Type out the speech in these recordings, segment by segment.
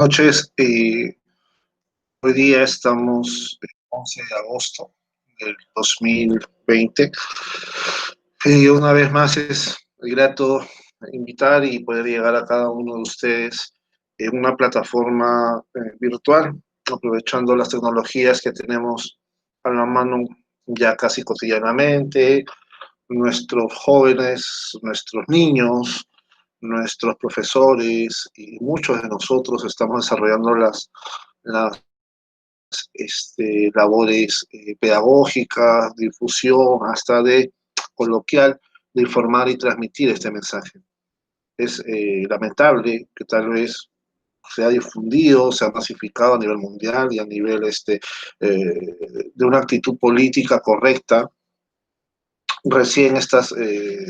Noches. Hoy día estamos el 11 de agosto del 2020. Y una vez más es grato invitar y poder llegar a cada uno de ustedes en una plataforma virtual, aprovechando las tecnologías que tenemos a la mano ya casi cotidianamente. Nuestros jóvenes, nuestros niños, nuestros profesores y muchos de nosotros estamos desarrollando las labores pedagógicas, difusión, hasta de coloquial, de informar y transmitir este mensaje. Es lamentable que tal vez se ha difundido, se ha masificado a nivel mundial y a nivel de una actitud política correcta. Recién estas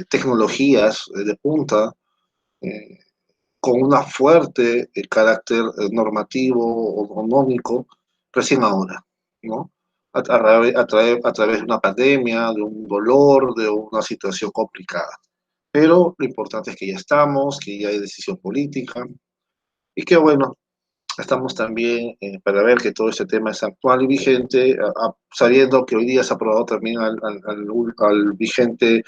tecnologías de punta, eh, con una fuerte carácter normativo o económico, recién ahora, ¿no? A través de una pandemia, de un dolor, de una situación complicada. Pero lo importante es que ya estamos, que ya hay decisión política y que bueno, estamos también para ver que todo este tema es actual y vigente, sabiendo que hoy día se ha aprobado también al vigente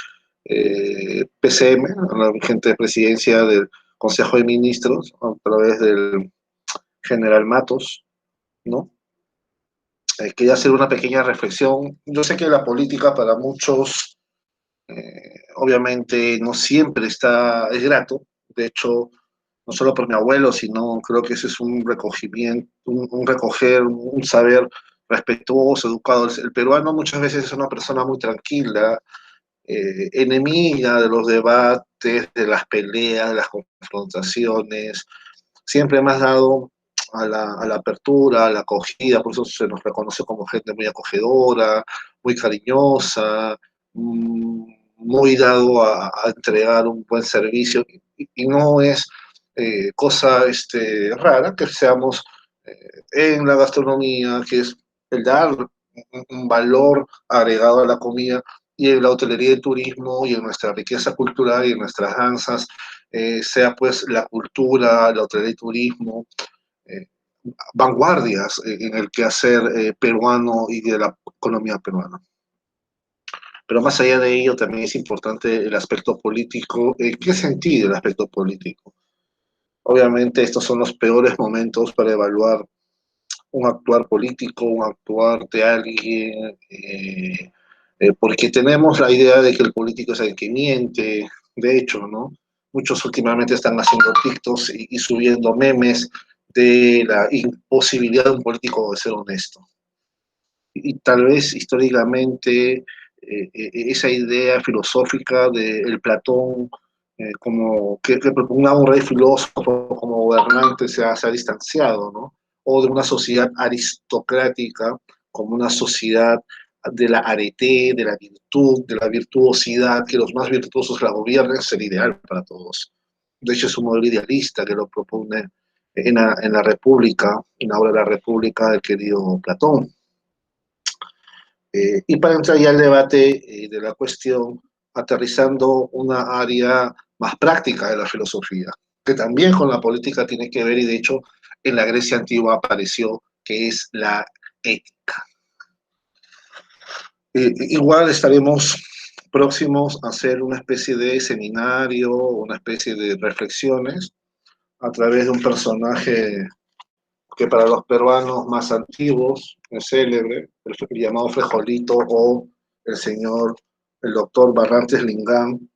PCM, a la vigente presidencia del Consejo de Ministros, a través del general Matos, ¿no? Quería hacer una pequeña reflexión. Yo sé que la política para muchos, obviamente, no siempre es grato. De hecho, no solo por mi abuelo, sino creo que ese es un recogimiento, un recoger, un saber respetuoso, educado. El peruano muchas veces es una persona muy tranquila, enemiga de los debates, de las peleas, de las confrontaciones. Siempre me has dado a la apertura, a la acogida, por eso se nos reconoce como gente muy acogedora, muy cariñosa, muy dado a entregar un buen servicio. Y no es cosa rara que seamos en la gastronomía, que es el dar un valor agregado a la comida, y en la hotelería y el turismo, y en nuestra riqueza cultural y en nuestras danzas, sea pues la cultura, la hotelería y turismo, eh, vanguardias en el quehacer peruano y de la economía peruana. Pero más allá de ello, también es importante el aspecto político. ¿En qué sentido el aspecto político? Obviamente estos son los peores momentos para evaluar un actuar político, un actuar de alguien, porque tenemos la idea de que el político es el que miente. De hecho, ¿no? Muchos últimamente están haciendo TikToks y subiendo memes de la imposibilidad de un político de ser honesto. Y tal vez históricamente esa idea filosófica del Platón como que propugnaba un rey filósofo como gobernante se ha distanciado, ¿no? O de una sociedad aristocrática como una sociedad de la arete, de la virtuosidad, que los más virtuosos la gobiernen, es el ideal para todos. De hecho, es un modelo idealista que lo propone en la República, en la obra de la República del querido Platón. Y para entrar ya al debate de la cuestión, aterrizando una área más práctica de la filosofía, que también con la política tiene que ver, y de hecho en la Grecia antigua apareció, que es la ética. Igual estaremos próximos a hacer una especie de seminario, una especie de reflexiones a través de un personaje que para los peruanos más antiguos es célebre, el llamado Frejolito, o el señor, el doctor Barrantes Lingán,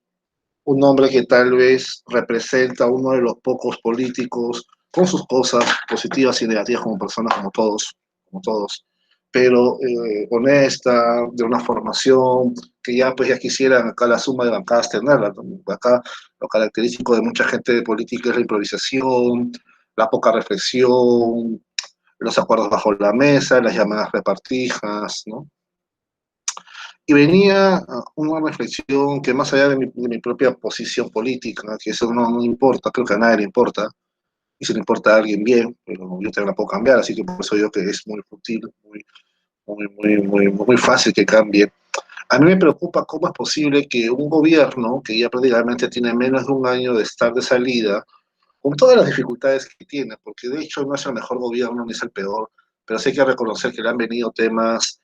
un hombre que tal vez representa uno de los pocos políticos con sus cosas positivas y negativas como personas, como todos, pero honesta, de una formación que ya pues ya quisieran acá la suma de bancadas tenerla, ¿no? Acá lo característico de mucha gente de política es la improvisación, la poca reflexión, los acuerdos bajo la mesa, las llamadas repartijas, ¿no? Y venía una reflexión que más allá de mi propia posición política, que eso no importa, creo que a nadie le importa, y si le importa a alguien bien, pero yo también la puedo cambiar, así que por eso digo que es muy útil, muy fácil que cambie. A mí me preocupa cómo es posible que un gobierno que ya prácticamente tiene menos de un año de estar de salida, con todas las dificultades que tiene, porque de hecho no es el mejor gobierno ni es el peor, pero sí hay que reconocer que le han venido temas,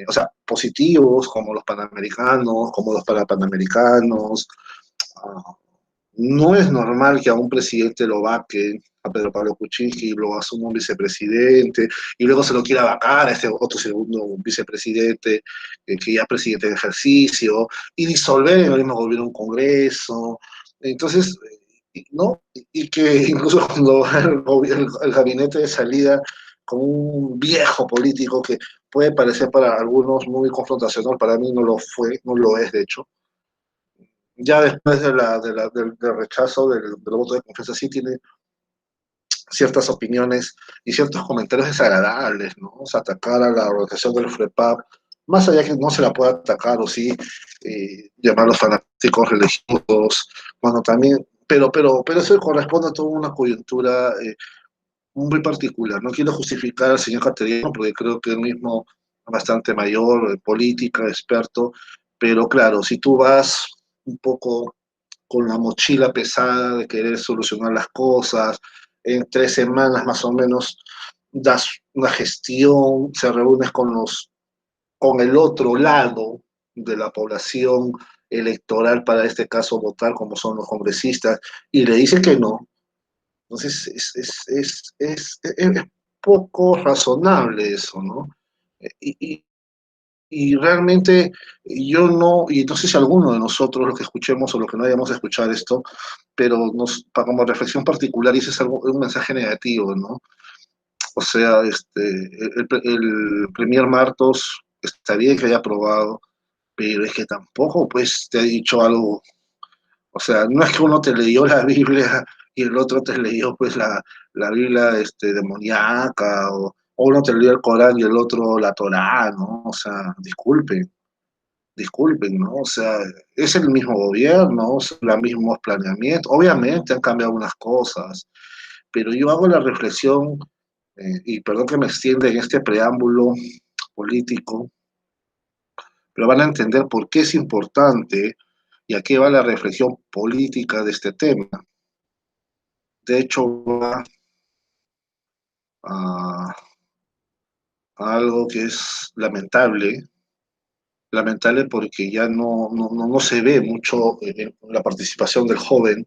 o sea, positivos, como los panamericanos, como los parapanamericanos. Ah, no es normal que a un presidente lo vaquen, a Pedro Pablo Kuczynski, lo asuma un vicepresidente, y luego se lo quiera vacar a este otro segundo vicepresidente, que ya es presidente de ejercicio, y disolver en el mismo gobierno un congreso. Entonces, ¿no? Y que incluso cuando el gabinete de salida con un viejo político que puede parecer para algunos muy confrontacional, para mí no lo fue, no lo es de hecho, ya después del rechazo del voto de confianza, sí tiene ciertas opiniones y ciertos comentarios desagradables, ¿no? O sea, atacar a la organización del FREPAP, más allá que no se la pueda atacar o sí, llamarlos fanáticos religiosos, bueno, también, pero eso corresponde a toda una coyuntura muy particular. No quiero justificar al señor Cateriano porque creo que él mismo es bastante mayor, política, experto, pero claro, si tú vas un poco con la mochila pesada de querer solucionar las cosas. En 3 semanas más o menos das una gestión, se reúnes con el otro lado de la población electoral, para este caso votar como son los congresistas, y le dice que no. Entonces es poco razonable eso, ¿no? Y realmente yo no, y no sé si alguno de nosotros, los que escuchemos o los que no hayamos escuchado esto, pero como reflexión particular, y ese es un mensaje negativo, ¿no? O sea, el Premier Martos está bien que haya aprobado, pero es que tampoco pues te ha dicho algo. O sea, no es que uno te leyó la Biblia y el otro te leyó pues la Biblia demoníaca, o uno te leyó el Corán y el otro la Torá, ¿no? O sea, disculpen, ¿no? O sea, es el mismo gobierno, son los mismos planeamientos. Obviamente han cambiado algunas cosas, pero yo hago la reflexión, y perdón que me extienda en este preámbulo político, pero van a entender por qué es importante y a qué va la reflexión política de este tema. De hecho, va a, a algo que es lamentable porque ya no se ve mucho la participación del joven,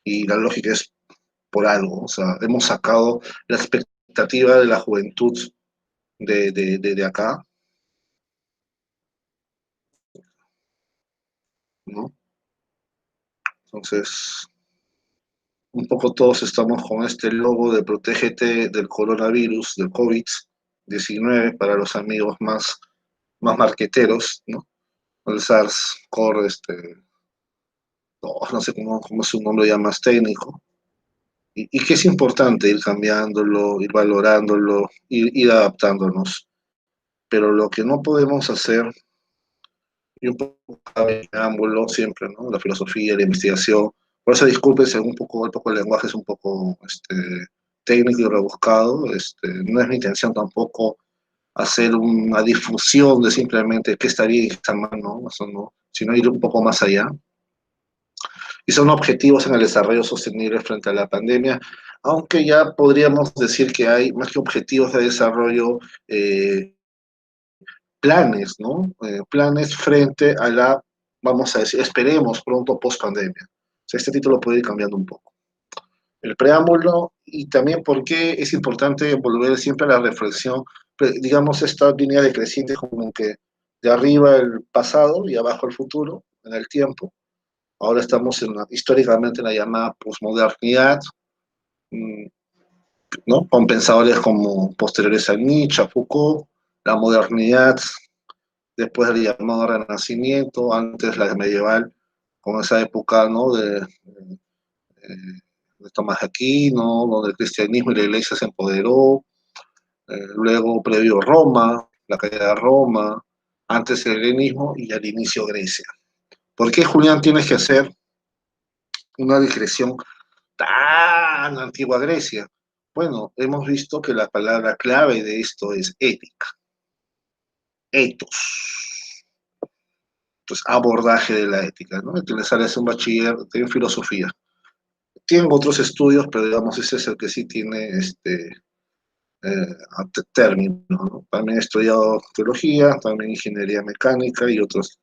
y la lógica es por algo. O sea, hemos sacado la expectativa de la juventud de acá, ¿no? Entonces, un poco todos estamos con este logo de protégete del coronavirus, del COVID-19, para los amigos más marqueteros, ¿no? El SARS-CoV, no sé cómo es un nombre ya más técnico, y que es importante ir cambiándolo, ir valorándolo, ir adaptándonos. Pero lo que no podemos hacer, y un poco cabe en ambos siempre, ¿no? La filosofía, la investigación. Por eso discúlpense un poco el lenguaje es un poco técnico y rebuscado. No es mi intención tampoco hacer una difusión de simplemente qué está bien y qué está mal, ¿no? Eso no, sino ir un poco más allá. Y son objetivos en el desarrollo sostenible frente a la pandemia, aunque ya podríamos decir que hay más que objetivos de desarrollo, planes, ¿no? Planes frente a vamos a decir, esperemos pronto post pandemia. O sea, este título puede ir cambiando un poco. El preámbulo, y también por qué es importante volver siempre a la reflexión, digamos, esta línea decreciente como que de arriba el pasado y abajo el futuro en el tiempo. Ahora estamos históricamente en la llamada posmodernidad, mm, ¿no? Con pensadores como posteriores a Nietzsche, a Foucault, la modernidad después del llamado Renacimiento, antes la medieval, con esa época, ¿no? De Tomás de Aquino, donde el cristianismo y la iglesia se empoderó, luego previo Roma, la caída de Roma, antes el helenismo y al inicio Grecia. ¿Por qué, Julián, tienes que hacer una digresión tan antigua Grecia? Bueno, hemos visto que la palabra clave de esto es ética, ethos. Entonces, abordaje de la ética, ¿no? Tú le sales un bachiller en filosofía. Tienen otros estudios, pero digamos, ese es el que sí tiene término, ¿no? También he estudiado teología, también ingeniería mecánica y otras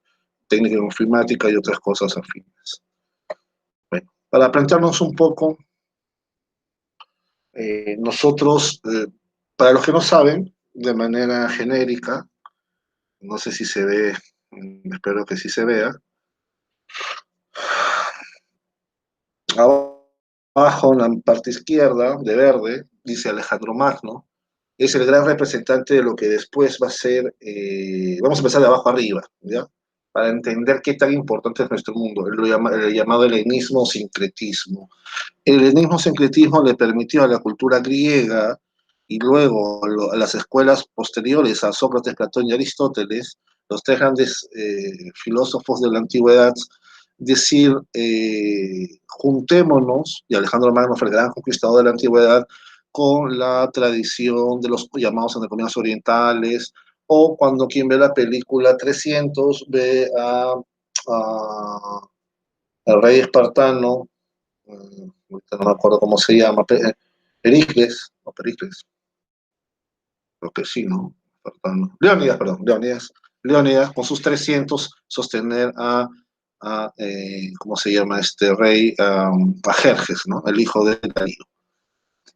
técnicas de informática y otras cosas afines. Bueno, para plantearnos un poco, nosotros, para los que no saben, de manera genérica, no sé si se ve, espero que sí se vea, abajo en la parte izquierda, de verde, dice Alejandro Magno, es el gran representante de lo que después va a ser, vamos a empezar de abajo arriba, ¿ya? Para entender qué tan importante es nuestro mundo, el llamado helenismo sincretismo. El helenismo sincretismo le permitió a la cultura griega y luego a las escuelas posteriores a Sócrates, Platón y Aristóteles, los tres grandes filósofos de la antigüedad, decir, juntémonos, y Alejandro Magno fue el gran conquistador de la antigüedad, con la tradición de los llamados economías orientales, o cuando quien ve la película 300 ve al rey espartano, ahorita no me acuerdo cómo se llama, Pericles, o Pericles, creo que sí, ¿no? Espartano. Leónidas, perdón, Leónidas con sus 300 sostener ¿cómo se llama este rey? A Jerjes, ¿no? El hijo de Darío.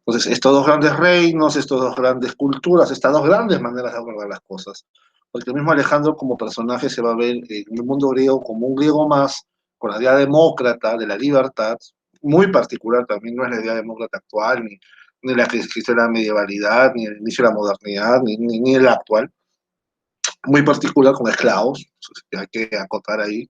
Entonces, estos dos grandes reinos, estas dos grandes culturas, estas dos grandes maneras de abordar las cosas. Porque el mismo Alejandro como personaje se va a ver en el mundo griego como un griego más, con la idea demócrata de la libertad, muy particular también, no es la idea demócrata actual, ni la que existe en la medievalidad, ni el inicio de la modernidad, ni la actual, muy particular con esclavos, hay que acotar ahí,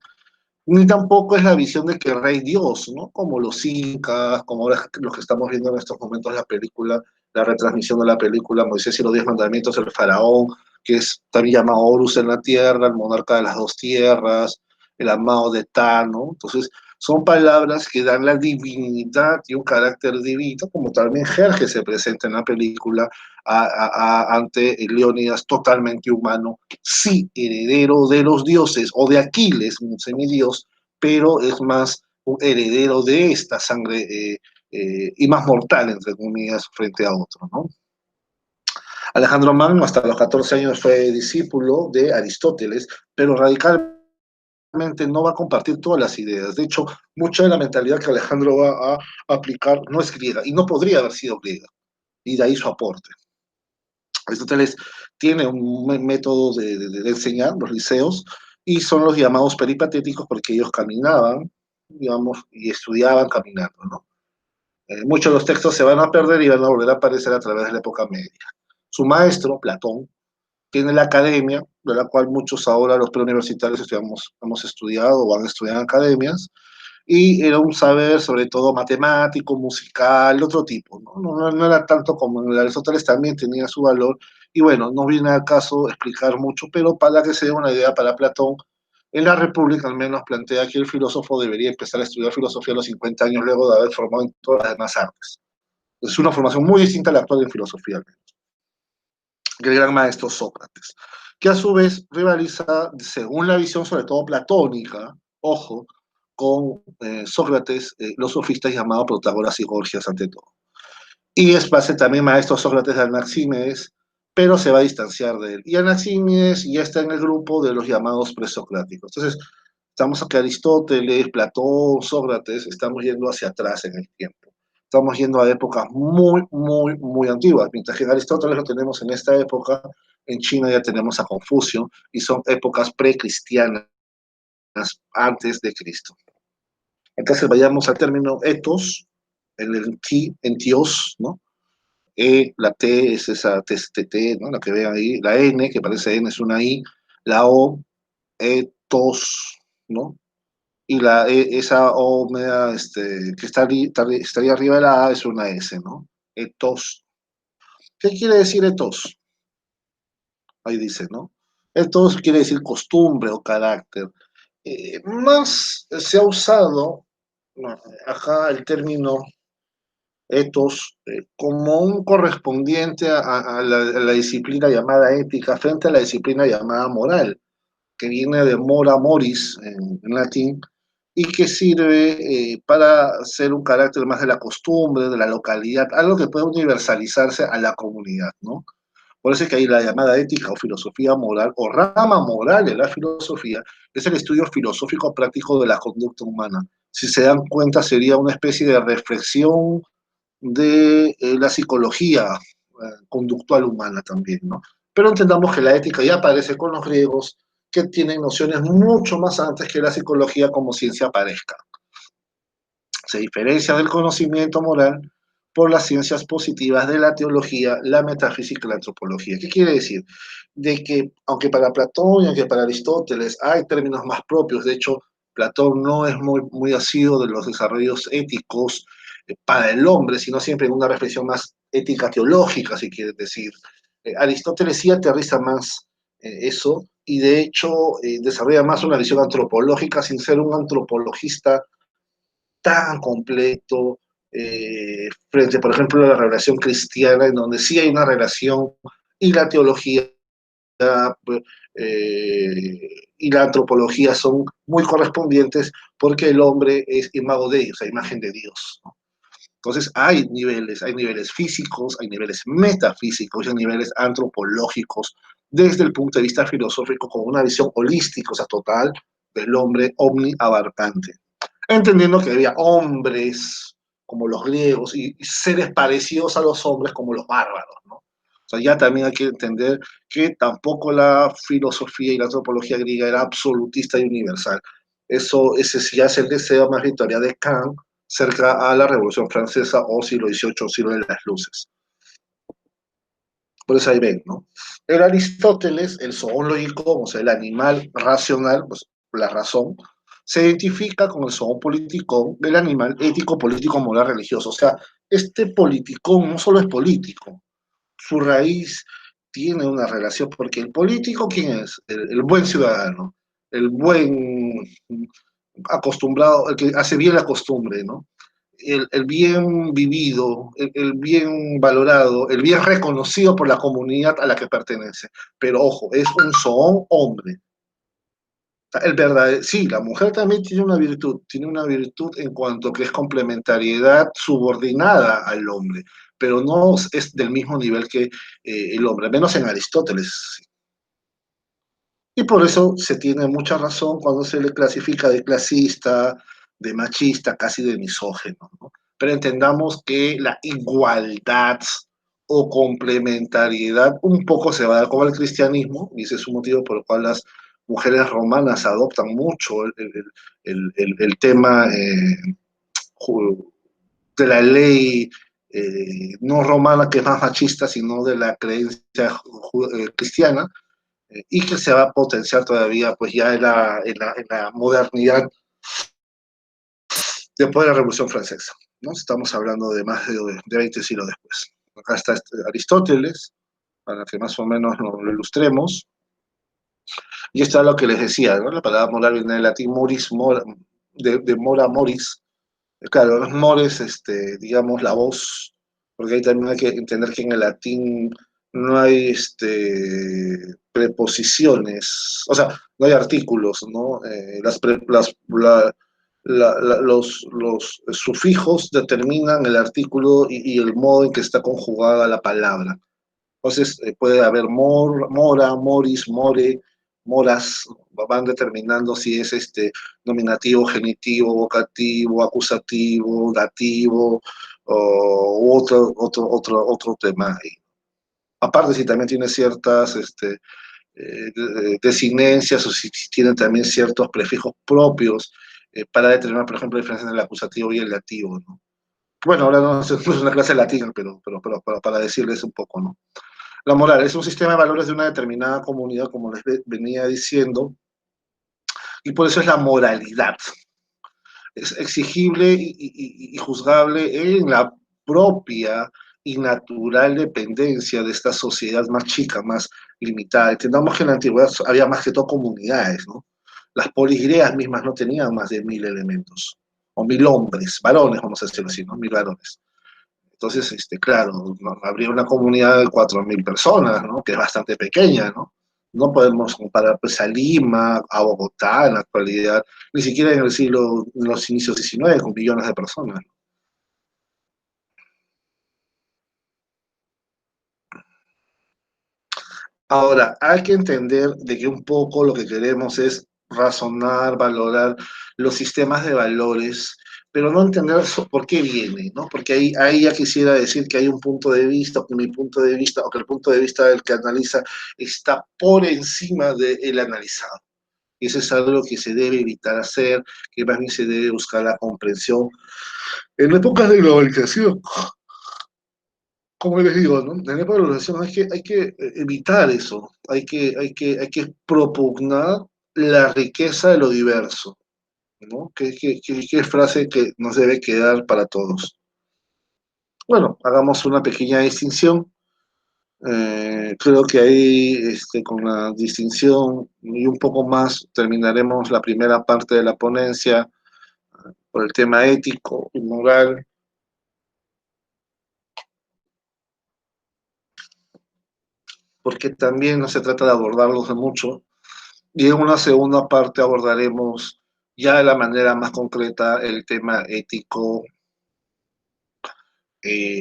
ni tampoco es la visión de que el rey Dios, ¿no? Como los incas, como ahora los que estamos viendo en estos momentos la película, la retransmisión de la película Moisés y los 10 mandamientos, el faraón, que es también llamado Horus en la tierra, el monarca de las dos tierras, el amado de Tano. Entonces, son palabras que dan la divinidad y un carácter divino, como también Jerjes se presenta en la película ante Leónidas totalmente humano, sí heredero de los dioses o de Aquiles, un semidios, pero es más un heredero de esta sangre y más mortal, entre comillas, frente a otro, ¿no? Alejandro Magno hasta los 14 años fue discípulo de Aristóteles, pero radicalmente no va a compartir todas las ideas. De hecho, mucha de la mentalidad que Alejandro va a aplicar no es griega y no podría haber sido griega, y de ahí su aporte. Aristóteles tiene un método de enseñar, los liceos, y son los llamados peripatéticos porque ellos caminaban, digamos, y estudiaban caminando, ¿no? Muchos de los textos se van a perder y van a volver a aparecer a través de la época media. Su maestro, Platón, tiene la academia, de la cual muchos ahora los preuniversitarios hemos estudiado o han estudiado en academias, y era un saber sobre todo matemático, musical, de otro tipo, ¿no? No era tanto como en el Aristóteles, también tenía su valor, y bueno, no viene al caso explicar mucho, pero para que se dé una idea para Platón, en la República al menos plantea que el filósofo debería empezar a estudiar filosofía a los 50 años luego de haber formado en todas las demás artes. Es una formación muy distinta a la actual en filosofía, que el gran maestro Sócrates, que a su vez rivaliza, según la visión sobre todo platónica, ojo, con Sócrates, los sofistas llamados Protágoras y Gorgias ante todo. Y es base también maestro Sócrates de Anaxímenes, pero se va a distanciar de él. Y Anaxímenes ya está en el grupo de los llamados presocráticos. Entonces, estamos aquí Aristóteles, Platón, Sócrates, estamos yendo hacia atrás en el tiempo. Estamos yendo a épocas muy, muy, muy antiguas. Mientras que en Aristóteles lo tenemos en esta época, en China ya tenemos a Confucio, y son épocas precristianas, antes de Cristo. Entonces vayamos al término ethos, en el ti, en Dios, ¿no? La T es esa T, ¿no? La que ven ahí, la N, que parece N, es una I, la O, ethos, ¿no? Y esa O media, que estaría arriba de la A es una S, ¿no? Ethos. ¿Qué quiere decir ethos? Ahí dice, ¿no? Ethos quiere decir costumbre o carácter. Más se ha usado, no, acá el término ethos como un correspondiente a la disciplina llamada ética frente a la disciplina llamada moral, que viene de mora moris en latín, y que sirve para ser un carácter más de la costumbre, de la localidad, algo que puede universalizarse a la comunidad, ¿no? Por eso es que hay la llamada ética o filosofía moral o rama moral de la filosofía, es el estudio filosófico práctico de la conducta humana. Si se dan cuenta, sería una especie de reflexión de la psicología conductual humana también, ¿no? Pero entendamos que la ética ya aparece con los griegos, que tienen nociones mucho más antes que la psicología como ciencia aparezca. Se diferencia del conocimiento moral por las ciencias positivas de la teología, la metafísica y la antropología. ¿Qué quiere decir? De que, aunque para Platón y aunque para Aristóteles hay términos más propios, de hecho, Platón no es muy asiduo de los desarrollos éticos para el hombre, sino siempre en una reflexión más ética teológica, si quieres decir. Aristóteles sí aterriza más eso y de hecho desarrolla más una visión antropológica sin ser un antropologista tan completo frente, por ejemplo, a la revelación cristiana, en donde sí hay una relación y la teología y la antropología son muy correspondientes porque el hombre es imago de Dios, a imagen de Dios, ¿no? Entonces hay niveles físicos, hay niveles metafísicos y hay niveles antropológicos desde el punto de vista filosófico con una visión holística, o sea, total, del hombre omniabarcante. Entendiendo que había hombres como los griegos y seres parecidos a los hombres como los bárbaros, ¿no? O sea, ya también hay que entender que tampoco la filosofía y la antropología griega era absolutista y universal. Ese sí ya es el deseo más victoria de Kant cerca a la Revolución Francesa o siglo XVIII, siglo de las luces. Por eso ahí ven, ¿no? El Aristóteles, el zoológico, o sea, el animal racional, pues la razón, se identifica con el zoon político del animal ético, político, moral, religioso. O sea, este politicón no solo es político, su raíz tiene una relación, porque el político, ¿quién es? El buen ciudadano, el buen acostumbrado, el que hace bien la costumbre, ¿no? El bien vivido, el bien valorado, el bien reconocido por la comunidad a la que pertenece. Pero ojo, es un zoón hombre. El verdadero, sí, la mujer también tiene una virtud en cuanto que es complementariedad subordinada al hombre, pero no es del mismo nivel que el hombre, menos en Aristóteles. Y por eso se tiene mucha razón cuando se le clasifica de clasista, de machista, casi de misógeno, ¿no? Pero entendamos que la igualdad o complementariedad un poco se va a dar con el cristianismo, y ese es un motivo por el cual las mujeres romanas adoptan mucho el tema de la ley no romana, que es más machista, sino de la creencia cristiana, y que se va a potenciar todavía pues ya en la modernidad después de la Revolución Francesa, ¿no? Estamos hablando de más de 20 siglos después. Acá está Aristóteles, para que más o menos lo ilustremos, y esto es lo que les decía, ¿no? La palabra moral viene del latín moris, de mora moris, claro, mores, digamos, la voz, porque ahí también hay que entender que en el latín no hay preposiciones, o sea, no hay artículos, ¿no? Los sufijos determinan el artículo y el modo en que está conjugada la palabra. Entonces, puede haber mora, moris, more, moras, van determinando si es nominativo, genitivo, vocativo, acusativo, dativo, o otro tema ahí. Aparte, si también tiene ciertas desinencias o si tienen también ciertos prefijos propios para determinar, por ejemplo, la diferencia entre el acusativo y el dativo, ¿no? Bueno, ahora no es una clase latina, pero para decirles un poco, ¿no? La moral es un sistema de valores de una determinada comunidad, como les venía diciendo, y por eso es la moralidad. Es exigible y juzgable en la propia y natural dependencia de esta sociedad más chica, más limitada. Entendamos que en la antigüedad había más que todo comunidades, ¿no? Las poligreas mismas no tenían más de 1000 elementos, o 1000 hombres, varones, vamos a decirlo así, ¿no? 1000 varones. Entonces, claro, ¿no? Habría una comunidad de 4000 personas, ¿no? Que es bastante pequeña, ¿no? No podemos comparar pues, a Lima, a Bogotá en la actualidad, ni siquiera en el siglo, en los inicios XIX, con millones de personas. Ahora, hay que entender de que un poco lo que queremos es razonar, valorar los sistemas de valores, pero no entender por qué viene, ¿no? Porque ahí ya quisiera decir que hay un punto de vista, o que mi punto de vista, o que el punto de vista del que analiza está por encima del analizado. Y eso es algo que se debe evitar hacer, que más bien se debe buscar la comprensión. En épocas de globalización, como les digo, ¿no? En la época de la globalización hay que evitar eso, hay que propugnar la riqueza de lo diverso, ¿no? ¿Qué frase que nos debe quedar para todos? Bueno, hagamos una pequeña distinción. Creo que ahí, con la distinción y un poco más, terminaremos la primera parte de la ponencia por el tema ético y moral, porque también no se trata de abordarlos de mucho. Y en una segunda parte abordaremos ya de la manera más concreta el tema ético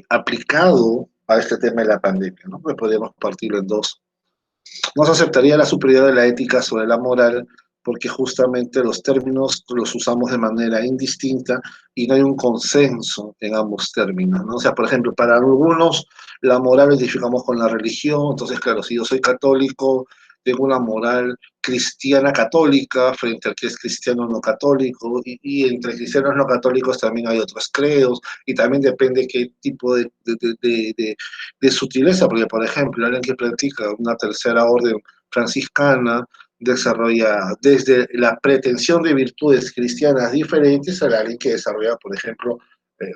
aplicado a este tema de la pandemia, ¿no? Que podríamos partirlo en dos. No se aceptaría la superioridad de la ética sobre la moral porque justamente los términos los usamos de manera indistinta y no hay un consenso en ambos términos, ¿no? O sea, por ejemplo, para algunos la moral la identificamos con la religión, entonces, claro, si yo soy católico, tengo una moral cristiana católica frente al que es cristiano no católico, y entre cristianos no católicos también hay otros credos, y también depende qué tipo de sutileza, porque por ejemplo, alguien que practica una tercera orden franciscana desarrolla desde la pretensión de virtudes cristianas diferentes a alguien que desarrolla, por ejemplo,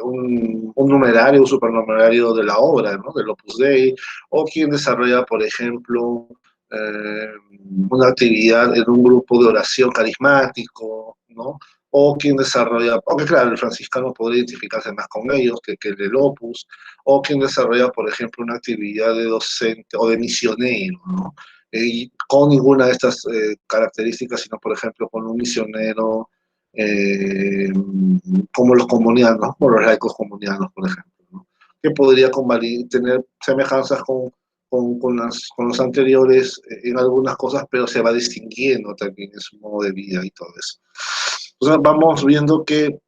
un numerario, un supernumerario de la obra, ¿no? Del Opus Dei, o quien desarrolla, por ejemplo, eh, una actividad en un grupo de oración carismático, ¿no? O quien desarrolla, aunque claro, el franciscano podría identificarse más con ellos que el del Opus, o quien desarrolla, por ejemplo, una actividad de docente o de misionero, ¿no? Y con ninguna de estas características, sino, por ejemplo, con un misionero eh, como los comunianos, o los laicos comunianos, por ejemplo, ¿no? Que podría tener semejanzas con los anteriores en algunas cosas, pero se va distinguiendo también en su modo de vida y todo eso. Entonces vamos viendo que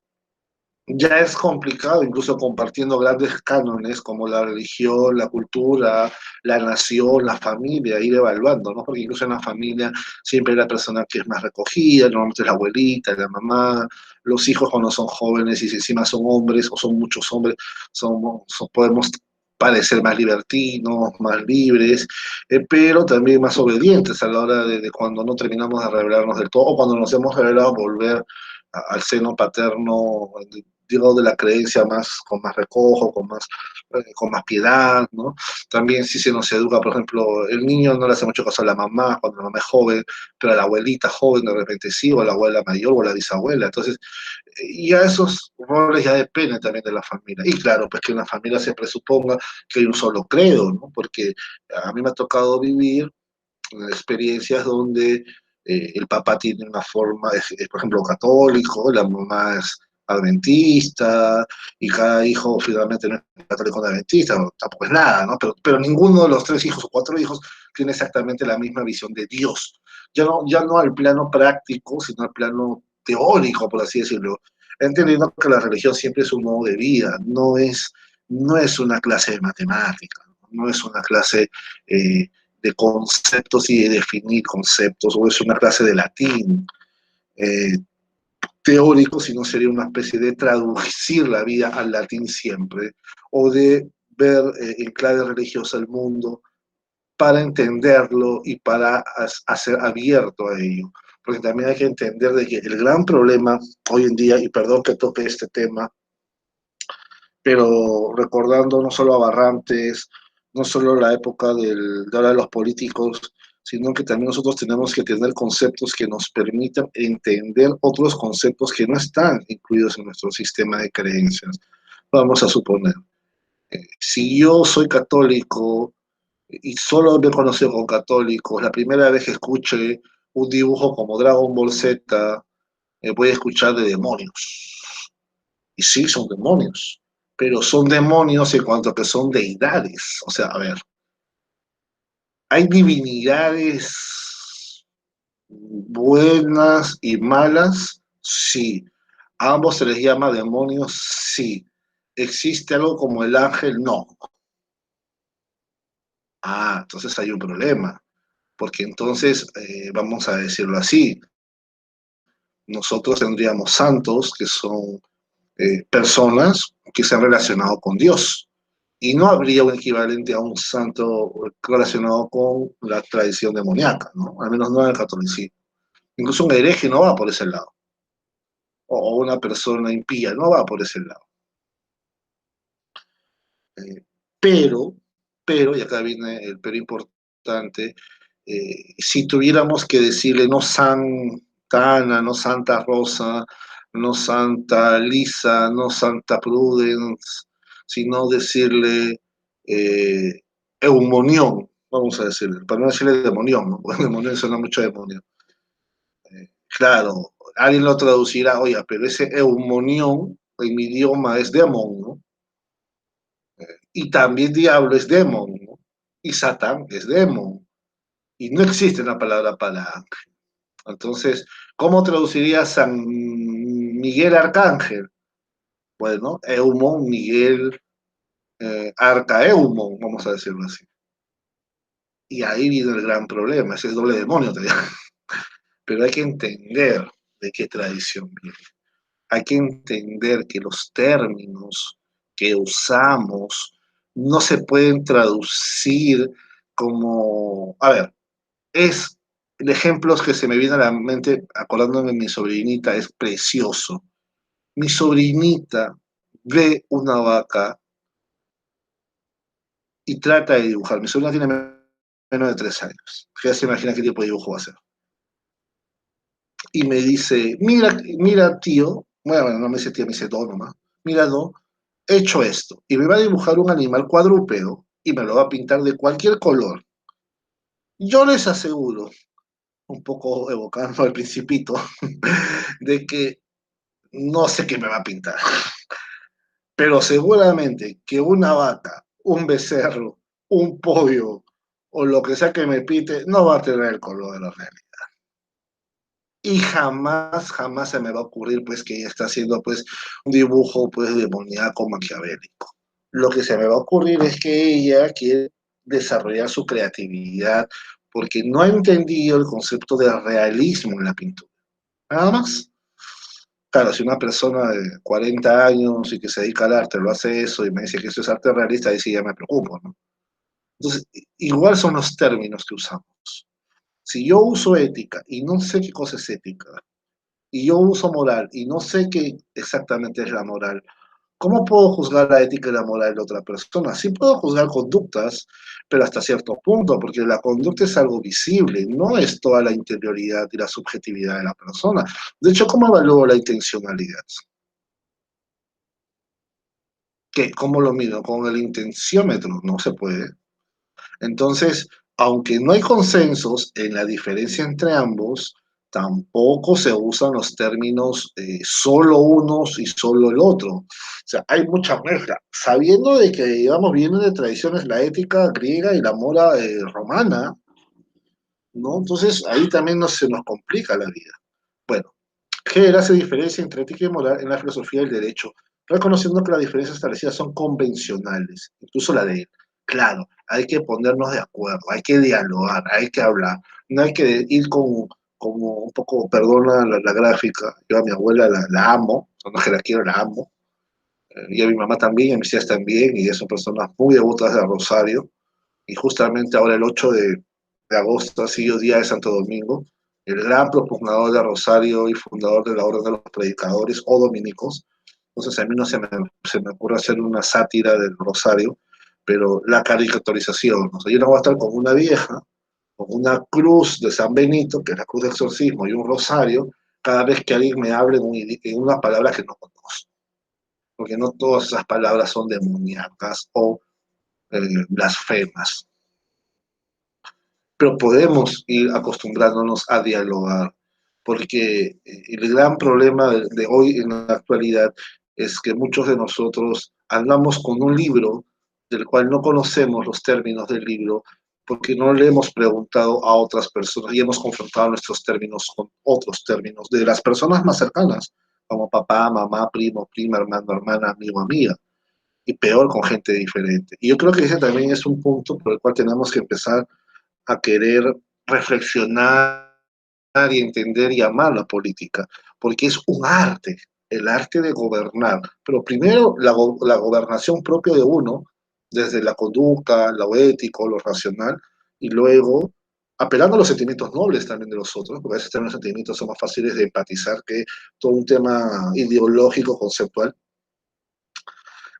ya es complicado, incluso compartiendo grandes cánones como la religión, la cultura, la nación, la familia, ir evaluando, ¿no? Porque incluso en la familia siempre hay la persona que es más recogida, normalmente es la abuelita, la mamá, los hijos cuando son jóvenes y si encima son hombres o son muchos hombres, podemos parecer más libertinos, más libres, pero también más obedientes a la hora de cuando no terminamos de revelarnos del todo, o cuando nos hemos revelado volver al seno paterno, digo, de la creencia más, con más recojo, con más piedad, ¿no? También si se nos educa, por ejemplo, el niño no le hace mucho caso a la mamá cuando la mamá es joven, pero a la abuelita joven de repente sí, o a la abuela mayor, o a la bisabuela. Entonces, ya esos roles ya dependen también de la familia. Y claro, pues que en la familia se presuponga que hay un solo credo, ¿no? Porque a mí me ha tocado vivir experiencias donde el papá tiene una forma, por ejemplo, católico, la mamá es adventista, y cada hijo finalmente no es católico o adventista, no, tampoco es nada, ¿no? Pero ninguno de los tres hijos o cuatro hijos tiene exactamente la misma visión de Dios. Ya no al plano práctico, sino al plano teórico, por así decirlo. Entendiendo que la religión siempre es un modo de vida, no es una clase de matemática, no es una clase de conceptos y de definir conceptos, o es una clase de latín eh, teórico, sino sería una especie de traducir la vida al latín siempre, o de ver en clave religiosa el mundo para entenderlo y para hacer abierto a ello. Porque también hay que entender de que el gran problema hoy en día, y perdón que toque este tema, pero recordando no solo a Barrantes, no solo la época de ahora de los políticos, sino que también nosotros tenemos que tener conceptos que nos permitan entender otros conceptos que no están incluidos en nuestro sistema de creencias. Vamos a suponer, si yo soy católico y solo me he conocido con católicos. La primera vez que escuché un dibujo como Dragon Ball Z, voy a escuchar de demonios. Y sí, son demonios, pero son demonios en cuanto a que son deidades. O sea, a ver, hay divinidades buenas y malas, sí. A ambos se les llama demonios, sí. ¿Existe algo como el ángel? No. Ah, entonces hay un problema, porque entonces, vamos a decirlo así, nosotros tendríamos santos que son personas que se han relacionado con Dios. Y no habría un equivalente a un santo relacionado con la tradición demoníaca, ¿no? Al menos no en el catolicismo. Incluso un hereje no va por ese lado, o una persona impía no va por ese lado. Eh, pero, y acá viene el pero importante, si tuviéramos que decirle no Santa Ana, no Santa Rosa, no Santa Lisa, no Santa Prudence, sino decirle eh, Eumonión, vamos a decirle, para no decirle demonión, ¿no? Porque demonión suena mucho a demonio. Claro, alguien lo traducirá, oye, pero ese Eumonión en mi idioma es demon, ¿no? Y también diablo es demon, ¿no? Y Satán es demon. Y no existe una palabra para ángel. Entonces, ¿cómo traduciría San Miguel Arcángel? Bueno, Eumon, Miguel, Arcaeumon, vamos a decirlo así. Y ahí viene el gran problema, ese es doble demonio todavía. Pero hay que entender de qué tradición viene. Hay que entender que los términos que usamos no se pueden traducir como, a ver, es el ejemplo que se me viene a la mente acordándome de mi sobrinita, es precioso. Mi sobrinita ve una vaca y trata de dibujar. Mi sobrina tiene menos de 3 años. Ya se imagina qué tipo de dibujo va a hacer. Y me dice, mira, mira, tío, bueno, no me dice tío, me dice do nomás. Mira, do, he hecho esto. Y me va a dibujar un animal cuadrúpedo y me lo va a pintar de cualquier color. Yo les aseguro, un poco evocando al principito, de que no sé qué me va a pintar, pero seguramente que una vaca, un becerro, un pollo o lo que sea que me pinte, no va a tener el color de la realidad. Y jamás, jamás se me va a ocurrir pues que ella está haciendo pues un dibujo pues demoníaco maquiavélico. Lo que se me va a ocurrir es que ella quiere desarrollar su creatividad porque no ha entendido el concepto de realismo en la pintura. Nada más. Claro, si una persona de 40 años y que se dedica al arte lo hace eso y me dice que eso es arte realista, ahí sí ya me preocupo, ¿no? Entonces, igual son los términos que usamos. Si yo uso ética y no sé qué cosa es ética, y yo uso moral y no sé qué exactamente es la moral, ¿cómo puedo juzgar la ética y la moral de otra persona? Sí puedo juzgar conductas, pero hasta cierto punto, porque la conducta es algo visible, no es toda la interioridad y la subjetividad de la persona. De hecho, ¿cómo evalúo la intencionalidad? ¿Qué? ¿Cómo lo mido? Con el intenciómetro, no se puede. Entonces, aunque no hay consensos en la diferencia entre ambos, tampoco se usan los términos solo unos y solo el otro. O sea, hay mucha mezcla. Sabiendo de que, digamos, viene de tradiciones la ética griega y la mora romana, ¿no? Entonces, ahí también se nos complica la vida. Bueno, Hegel hace diferencia entre ética y moral en la filosofía del derecho, reconociendo que las diferencias establecidas son convencionales, incluso la de él. Claro, hay que ponernos de acuerdo, hay que dialogar, hay que hablar, no hay que ir como un poco, perdona la gráfica, yo a mi abuela la amo, no es que la quiero, la amo, y a mi mamá también, y a mis tías también, y son personas muy devotas de Rosario, y justamente ahora el 8 de agosto ha sido Día de Santo Domingo, el gran propugnador de Rosario y fundador de la Orden de los Predicadores o Dominicos. Entonces a mí no se me ocurre hacer una sátira del Rosario, pero la caricaturización, o sea, yo no voy a estar con una vieja, con una cruz de San Benito, que es la cruz de exorcismo, y un rosario, cada vez que alguien me hable en una palabra que no conozco, porque no todas esas palabras son demoníacas o blasfemas. pero podemos ir acostumbrándonos a dialogar, porque el gran problema de hoy en la actualidad es que muchos de nosotros hablamos con un libro del cual no conocemos los términos del libro, porque no le hemos preguntado a otras personas y hemos confrontado nuestros términos con otros términos de las personas más cercanas, como papá, mamá, primo, prima, hermano, hermana, amigo, amiga, y peor con gente diferente. Y yo creo que ese también es un punto por el cual tenemos que empezar a querer reflexionar y entender y amar la política, porque es un arte, el arte de gobernar. Pero primero la gobernación propia de uno, desde la conducta, lo ético, lo racional, y luego apelando a los sentimientos nobles también de los otros, porque a veces también los sentimientos son más fáciles de empatizar que todo un tema ideológico, conceptual,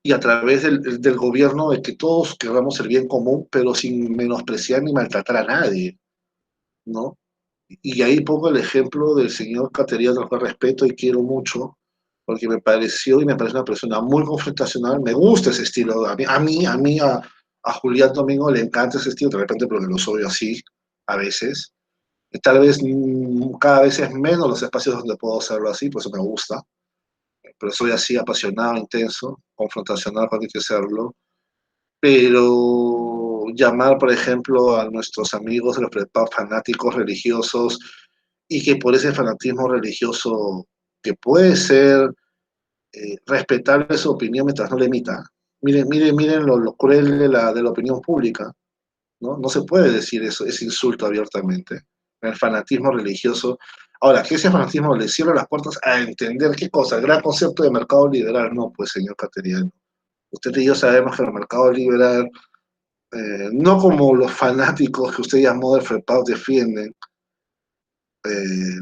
y a través del gobierno de que todos queramos el bien común, pero sin menospreciar ni maltratar a nadie, ¿no? Y ahí pongo el ejemplo del señor Cateriano, al cual respeto y quiero mucho, porque me pareció y me parece una persona muy confrontacional. Me gusta ese estilo. A Julián Domingo le encanta ese estilo, de repente porque lo soy así a veces. Y tal vez cada vez es menos los espacios donde puedo hacerlo así, por eso me gusta. Pero soy así apasionado, intenso, confrontacional cuando hay que serlo. Pero llamar, por ejemplo, a nuestros amigos de los fanáticos religiosos y que por ese fanatismo religioso, que puede ser respetable su opinión mientras no le imita. Miren lo cruel de la opinión pública, ¿no? No se puede decir eso, ese insulto abiertamente. El fanatismo religioso. Ahora, que ese fanatismo le cierra las puertas a entender qué cosa, el gran concepto de mercado liberal, no, pues señor Cateriano. Usted y yo sabemos que el mercado liberal, no como los fanáticos que usted llamó de FREPAO defienden,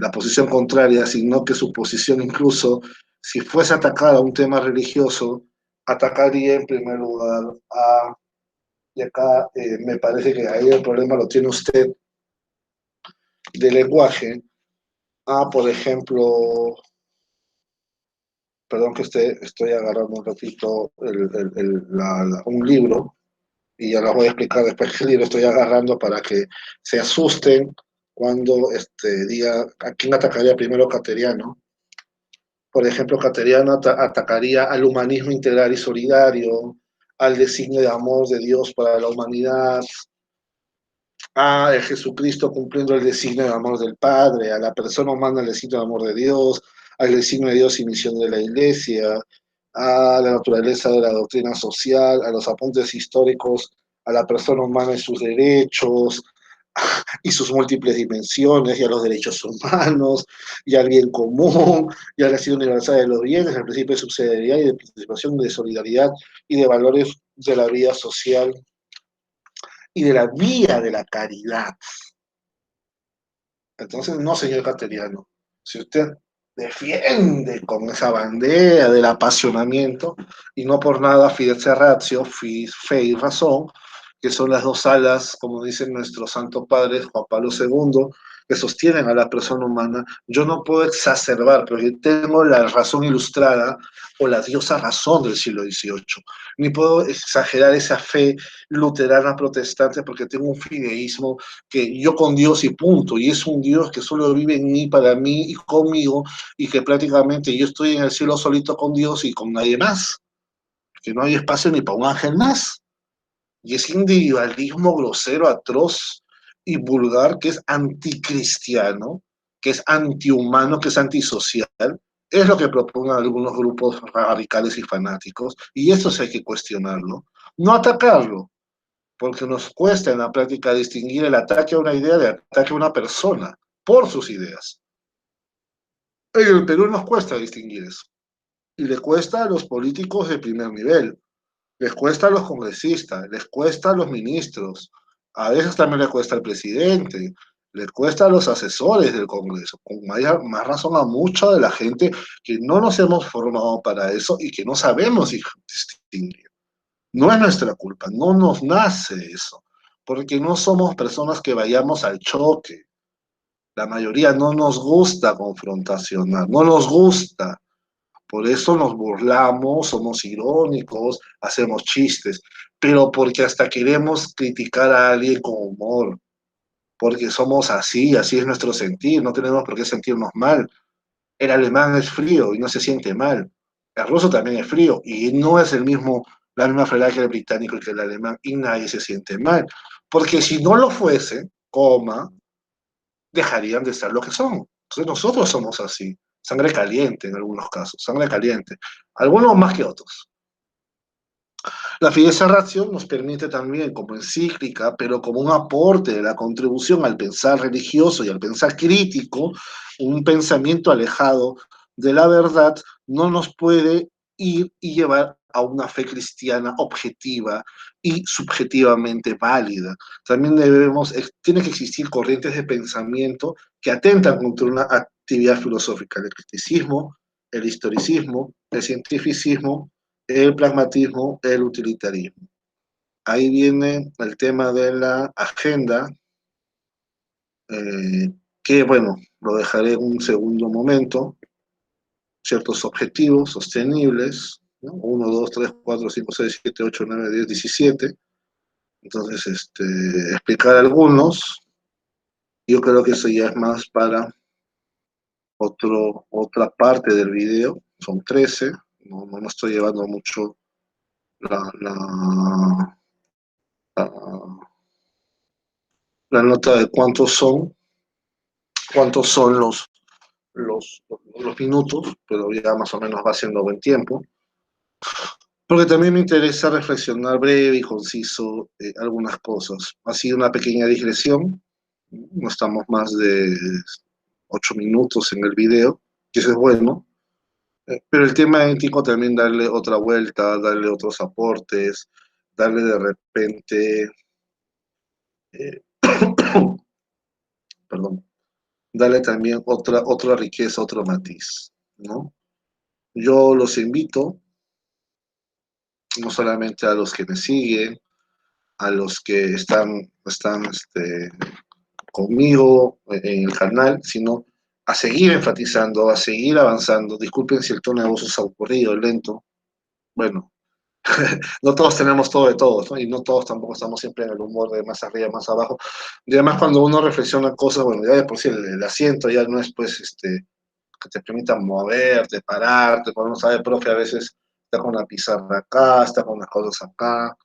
la posición contraria, sino que su posición incluso, si fuese a atacar a un tema religioso, atacaría en primer lugar a, y acá me parece que ahí el problema lo tiene usted, de lenguaje, a, por ejemplo, perdón que estoy agarrando un ratito un libro, y ya les voy a explicar después qué libro estoy agarrando para que se asusten cuando diga a quién atacaría primero Cateriano. Por ejemplo, Cateriano atacaría al humanismo integral y solidario, al designio de amor de Dios para la humanidad, a Jesucristo cumpliendo el designio de amor del Padre, a la persona humana el designio de amor de Dios, al designio de Dios y misión de la Iglesia, a la naturaleza de la doctrina social, a los apuntes históricos, a la persona humana y sus derechos, y sus múltiples dimensiones, y a los derechos humanos, y al bien común, y a la ley universal de los bienes, al principio de subsidiariedad y de participación, de solidaridad y de valores de la vida social y de la vía de la caridad. Entonces, no, señor Cateriano, si usted defiende con esa bandera del apasionamiento, y no por nada fidelcia ratio, fe y razón, que son las dos alas, como dicen nuestros santos padres, Juan Pablo II, que sostienen a la persona humana, yo no puedo exacerbar, pero yo tengo la razón ilustrada o la diosa razón del siglo XVIII, ni puedo exagerar esa fe luterana protestante porque tengo un fideísmo que yo con Dios y punto, y es un Dios que solo vive en mí, para mí y conmigo, y que prácticamente yo estoy en el cielo solito con Dios y con nadie más, que no hay espacio ni para un ángel más. Y ese individualismo grosero, atroz y vulgar que es anticristiano, que es antihumano, que es antisocial, es lo que proponen algunos grupos radicales y fanáticos, y eso sí hay que cuestionarlo, no atacarlo, porque nos cuesta en la práctica distinguir el ataque a una idea del ataque a una persona por sus ideas. En el Perú nos cuesta distinguir eso. Y le cuesta a los políticos de primer nivel, les cuesta a los congresistas, les cuesta a los ministros, a veces también le cuesta al presidente, les cuesta a los asesores del Congreso, con más razón a mucha de la gente que no nos hemos formado para eso y que no sabemos distinguir. No es nuestra culpa, no nos nace eso, porque no somos personas que vayamos al choque. La mayoría no nos gusta confrontacionar, no nos gusta. Por eso nos burlamos, somos irónicos, hacemos chistes, pero porque hasta queremos criticar a alguien con humor. porque somos así, así es nuestro sentir, no tenemos por qué sentirnos mal. El alemán es frío y no se siente mal. El ruso también es frío y no es la misma frialdad que el británico y que el alemán y nadie se siente mal. Porque si no lo fuese, dejarían de ser lo que son. Entonces nosotros somos así. Sangre caliente en algunos casos, sangre caliente. Algunos más que otros. La Fides Ratio nos permite también, como encíclica, pero como un aporte de la contribución al pensar religioso y al pensar crítico, un pensamiento alejado de la verdad no nos puede ir y llevar a una fe cristiana objetiva y subjetivamente válida. También tiene que existir corrientes de pensamiento que atentan contra una actividad filosófica, el criticismo, el historicismo, el cientificismo, el pragmatismo, el utilitarismo. Ahí viene el tema de la agenda, eh, que bueno, lo dejaré en un segundo momento, ciertos objetivos sostenibles, ¿no? 1, 2, 3, 4, 5, 6, 7, 8, 9, 10, 17. Entonces, explicar algunos, yo creo que eso ya es más para otra parte del video, son 13, no me estoy llevando mucho la, la, la la nota de cuántos son los minutos, pero ya más o menos va siendo buen tiempo, porque también me interesa reflexionar breve y conciso algunas cosas. Ha sido una pequeña digresión, no estamos más de 8 minutos en el video, que eso es bueno, pero el tema ético también darle otra vuelta, darle otros aportes, darle de repente, eh, perdón, darle también otra riqueza, otro matiz, ¿no? Yo los invito, no solamente a los que me siguen, a los que están conmigo en el canal, sino a seguir enfatizando, a seguir avanzando. Disculpen si el tono de voz es aburrido, lento. Bueno, no todos tenemos todo de todos, ¿no? Y no todos tampoco estamos siempre en el humor de más arriba, más abajo. Y además cuando uno reflexiona cosas, bueno, ya de por sí el asiento ya no es pues que te permitan moverte, pararte, cuando uno sabe, profe, a veces está con la pizarra acá, está con las cosas acá,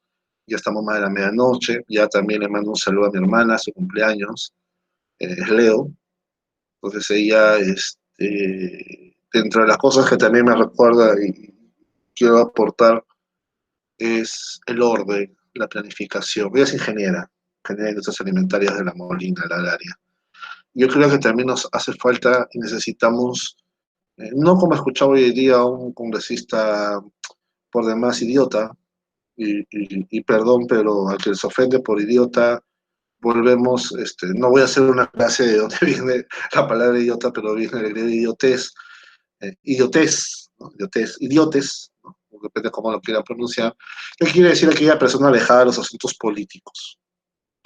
ya estamos más de la medianoche, ya también le mando un saludo a mi hermana, su cumpleaños, es Leo, entonces ella, dentro de las cosas que también me recuerda y quiero aportar, es el orden, la planificación. Ella es ingeniera de industrias alimentarias de La Molina, la área. Yo creo que también nos hace falta y necesitamos, no como escuchaba hoy día a un congresista por demás idiota, y perdón, pero al que se ofende por idiota, volvemos, no voy a hacer una clase de dónde viene la palabra idiota, pero viene del griego idiotez, idiotez, ¿no? Idiotes, ¿no? Depende de cómo lo quieran pronunciar, ¿qué quiere decir aquella persona alejada de los asuntos políticos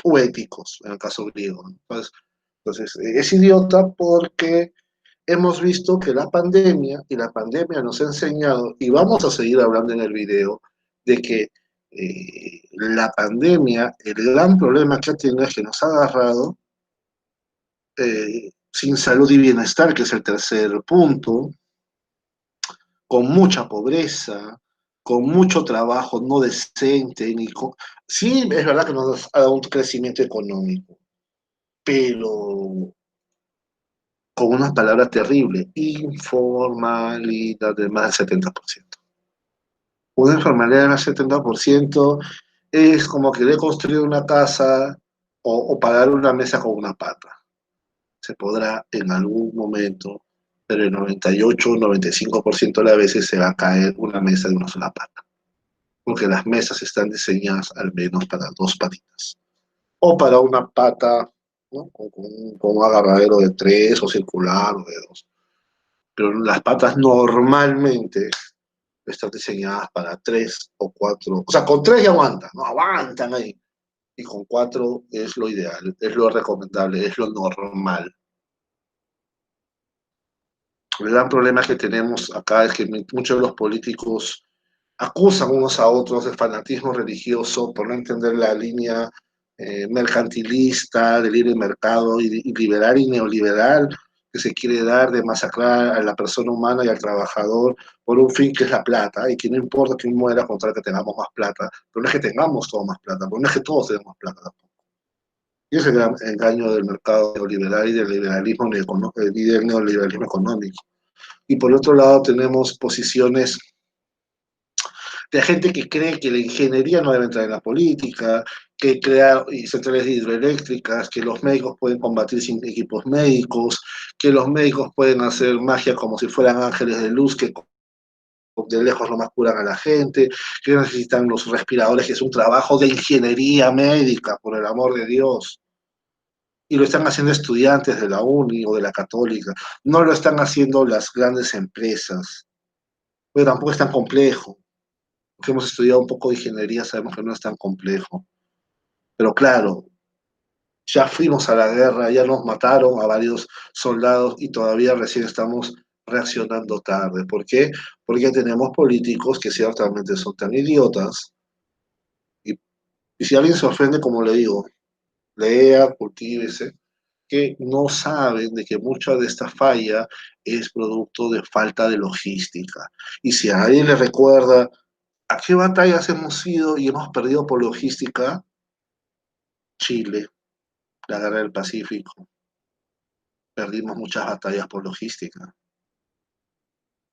o éticos, en el caso griego, ¿no? Entonces, es idiota porque hemos visto que la pandemia nos ha enseñado, y vamos a seguir hablando en el video, de que la pandemia, el gran problema que ha tenido es que nos ha agarrado sin salud y bienestar, que es el tercer punto, con mucha pobreza, con mucho trabajo no decente, sí, es verdad que nos ha dado un crecimiento económico, pero con una palabra terrible, informalidad de más del 70%. Una informalidad del 70% es como que le he construido una casa o pagar una mesa con una pata. Se podrá en algún momento, pero el 98-95% de las veces se va a caer una mesa de una sola pata, porque las mesas están diseñadas al menos para dos patitas, o para una pata, ¿no? Con un agarradero de tres o circular o de dos. Pero las patas normalmente están diseñadas para tres o cuatro, o sea, con tres ya aguantan, ¿no? Aguantan ahí, y con cuatro es lo ideal, es lo recomendable, es lo normal. El gran problema que tenemos acá es que muchos de los políticos acusan unos a otros de fanatismo religioso por no entender la línea mercantilista, de libre mercado y liberal y neoliberal que se quiere dar de masacrar a la persona humana y al trabajador por un fin que es la plata, y que no importa quién muera con tal que tengamos más plata, pero no es que tengamos todo más plata, pero no es que todos tenemos plata tampoco. Y ese es el gran engaño del mercado neoliberal y del liberalismo y del neoliberalismo económico. Y por otro lado tenemos posiciones de gente que cree que la ingeniería no debe entrar en la política, que crear centrales hidroeléctricas, que los médicos pueden combatir sin equipos médicos, que los médicos pueden hacer magia como si fueran ángeles de luz que de lejos nomás curan a la gente, que necesitan los respiradores, que es un trabajo de ingeniería médica, por el amor de Dios. Y lo están haciendo estudiantes de la uni o de la católica, no lo están haciendo las grandes empresas, pero tampoco es tan complejo. Que hemos estudiado un poco de ingeniería sabemos que no es tan complejo. Pero claro, ya fuimos a la guerra, ya nos mataron a varios soldados y todavía recién estamos reaccionando tarde. ¿Por qué? Porque tenemos políticos que ciertamente son tan idiotas y, y si alguien se ofende, como le digo, lea, cultívese, que no saben de que mucha de esta falla es producto de falta de logística. Y si a alguien le recuerda a qué batallas hemos ido y hemos perdido por logística, Chile, la guerra del Pacífico, perdimos muchas batallas por logística.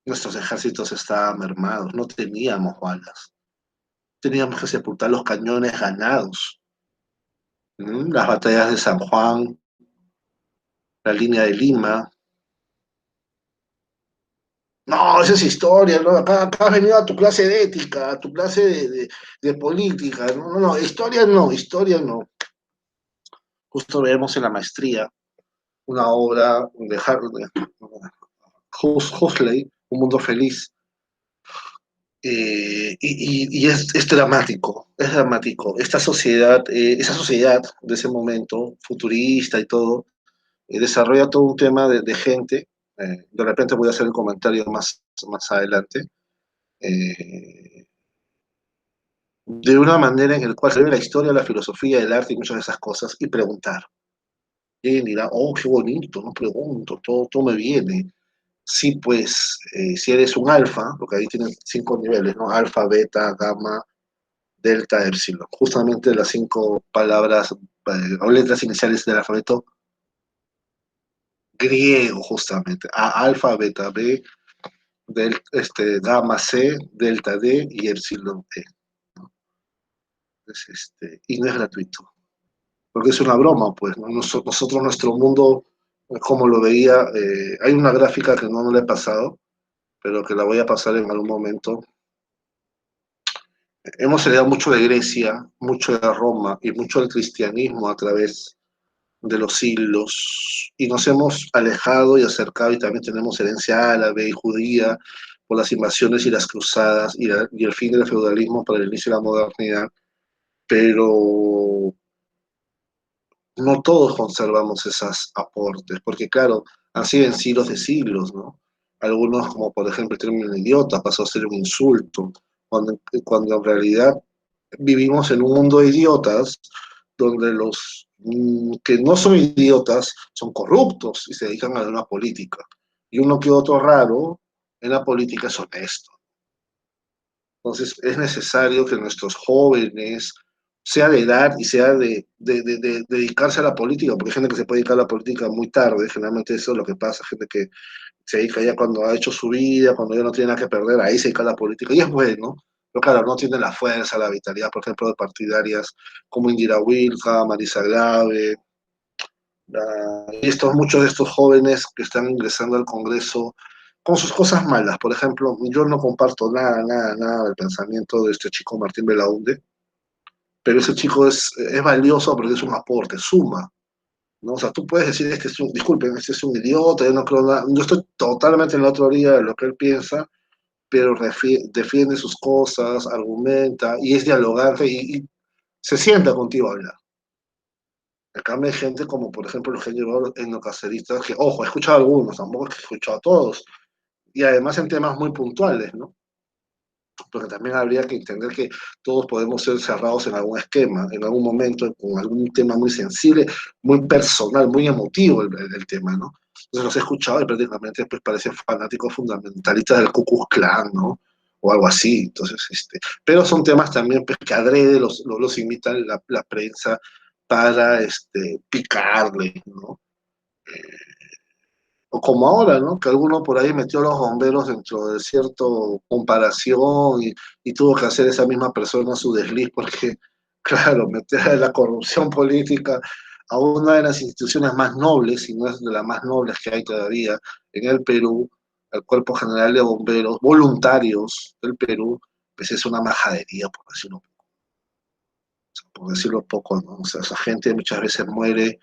Nuestros ejércitos estaban mermados, no teníamos balas. Teníamos que sepultar los cañones ganados. Las batallas de San Juan, la línea de Lima. No, esa es historia, ¿no? Acá has venido a tu clase de ética, a tu clase de política. No, no, no, historia no, historia no. Justo vemos en la maestría una obra de Huxley, Un Mundo Feliz, y es dramático, es dramático. Esa sociedad de ese momento, futurista y todo, desarrolla todo un tema de gente, de repente voy a hacer el comentario más adelante, eh, de una manera en la cual se ve la historia, la filosofía, el arte y muchas de esas cosas, y preguntar. Y alguien dirá, oh, qué bonito, no pregunto, todo me viene. Sí, pues, si eres un alfa, porque ahí tienen 5 niveles, ¿no? Alfa, beta, gamma, delta, epsilon. Justamente las 5 palabras o letras iniciales del alfabeto griego, justamente. A, alfa, beta, B, gamma, C, delta, D y epsilon, E. ¿No? Y no es gratuito, porque es una broma, pues, ¿no? Nosotros, nuestro mundo, como lo veía, hay una gráfica que no le he pasado, pero que la voy a pasar en algún momento. Hemos heredado mucho de Grecia, mucho de Roma y mucho del cristianismo a través de los siglos y nos hemos alejado y acercado y también tenemos herencia árabe y judía por las invasiones y las cruzadas y el fin del feudalismo para el inicio de la modernidad, pero no todos conservamos esos aportes, porque claro, han sido en siglos de siglos, ¿no? Algunos, como por ejemplo el término idiota, pasó a ser un insulto, cuando en realidad vivimos en un mundo de idiotas donde los que no son idiotas son corruptos y se dedican a la política. Y uno que otro raro en la política es honesto. Entonces es necesario que nuestros jóvenes, sea de edad y sea de dedicarse a la política, porque hay gente que se puede dedicar a la política muy tarde, generalmente eso es lo que pasa, gente que se dedica ya cuando ha hecho su vida, cuando ya no tiene nada que perder, ahí se dedica a la política, y es bueno, pero claro, no tiene la fuerza, la vitalidad, por ejemplo, de partidarias como Indira Wilca, Marisa Grave, y muchos de estos jóvenes que están ingresando al Congreso con sus cosas malas. Por ejemplo, yo no comparto nada del pensamiento de este chico Martín Belaunde, pero ese chico es valioso porque es un aporte, suma, ¿no? O sea, tú puedes decir, disculpen, este es un idiota, yo no creo nada, yo estoy totalmente en la otra orilla de lo que él piensa, pero defiende sus cosas, argumenta y es dialogante y se sienta contigo a hablar. En cambio hay gente como, por ejemplo, Eugenio Caceristas, que, ojo, he escuchado a algunos, tampoco he escuchado a todos, y además en temas muy puntuales, ¿no? porque también habría que entender que todos podemos ser cerrados en algún esquema, en algún momento, con algún tema muy sensible, muy personal, muy emotivo el tema, ¿no? Entonces los he escuchado y prácticamente pues parecen fanáticos fundamentalistas del Ku Klux Klan, ¿no? O algo así, entonces, pero son temas también pues, que adrede los imitan la prensa para picarle, ¿no? O como ahora, ¿no? Que alguno por ahí metió a los bomberos dentro de cierta comparación y tuvo que hacer esa misma persona su desliz porque, claro, meter a la corrupción política a una de las instituciones más nobles, y no es de las más nobles que hay todavía en el Perú, el Cuerpo General de Bomberos, voluntarios del Perú, pues es una majadería, por decirlo poco, ¿no? O sea, esa gente muchas veces muere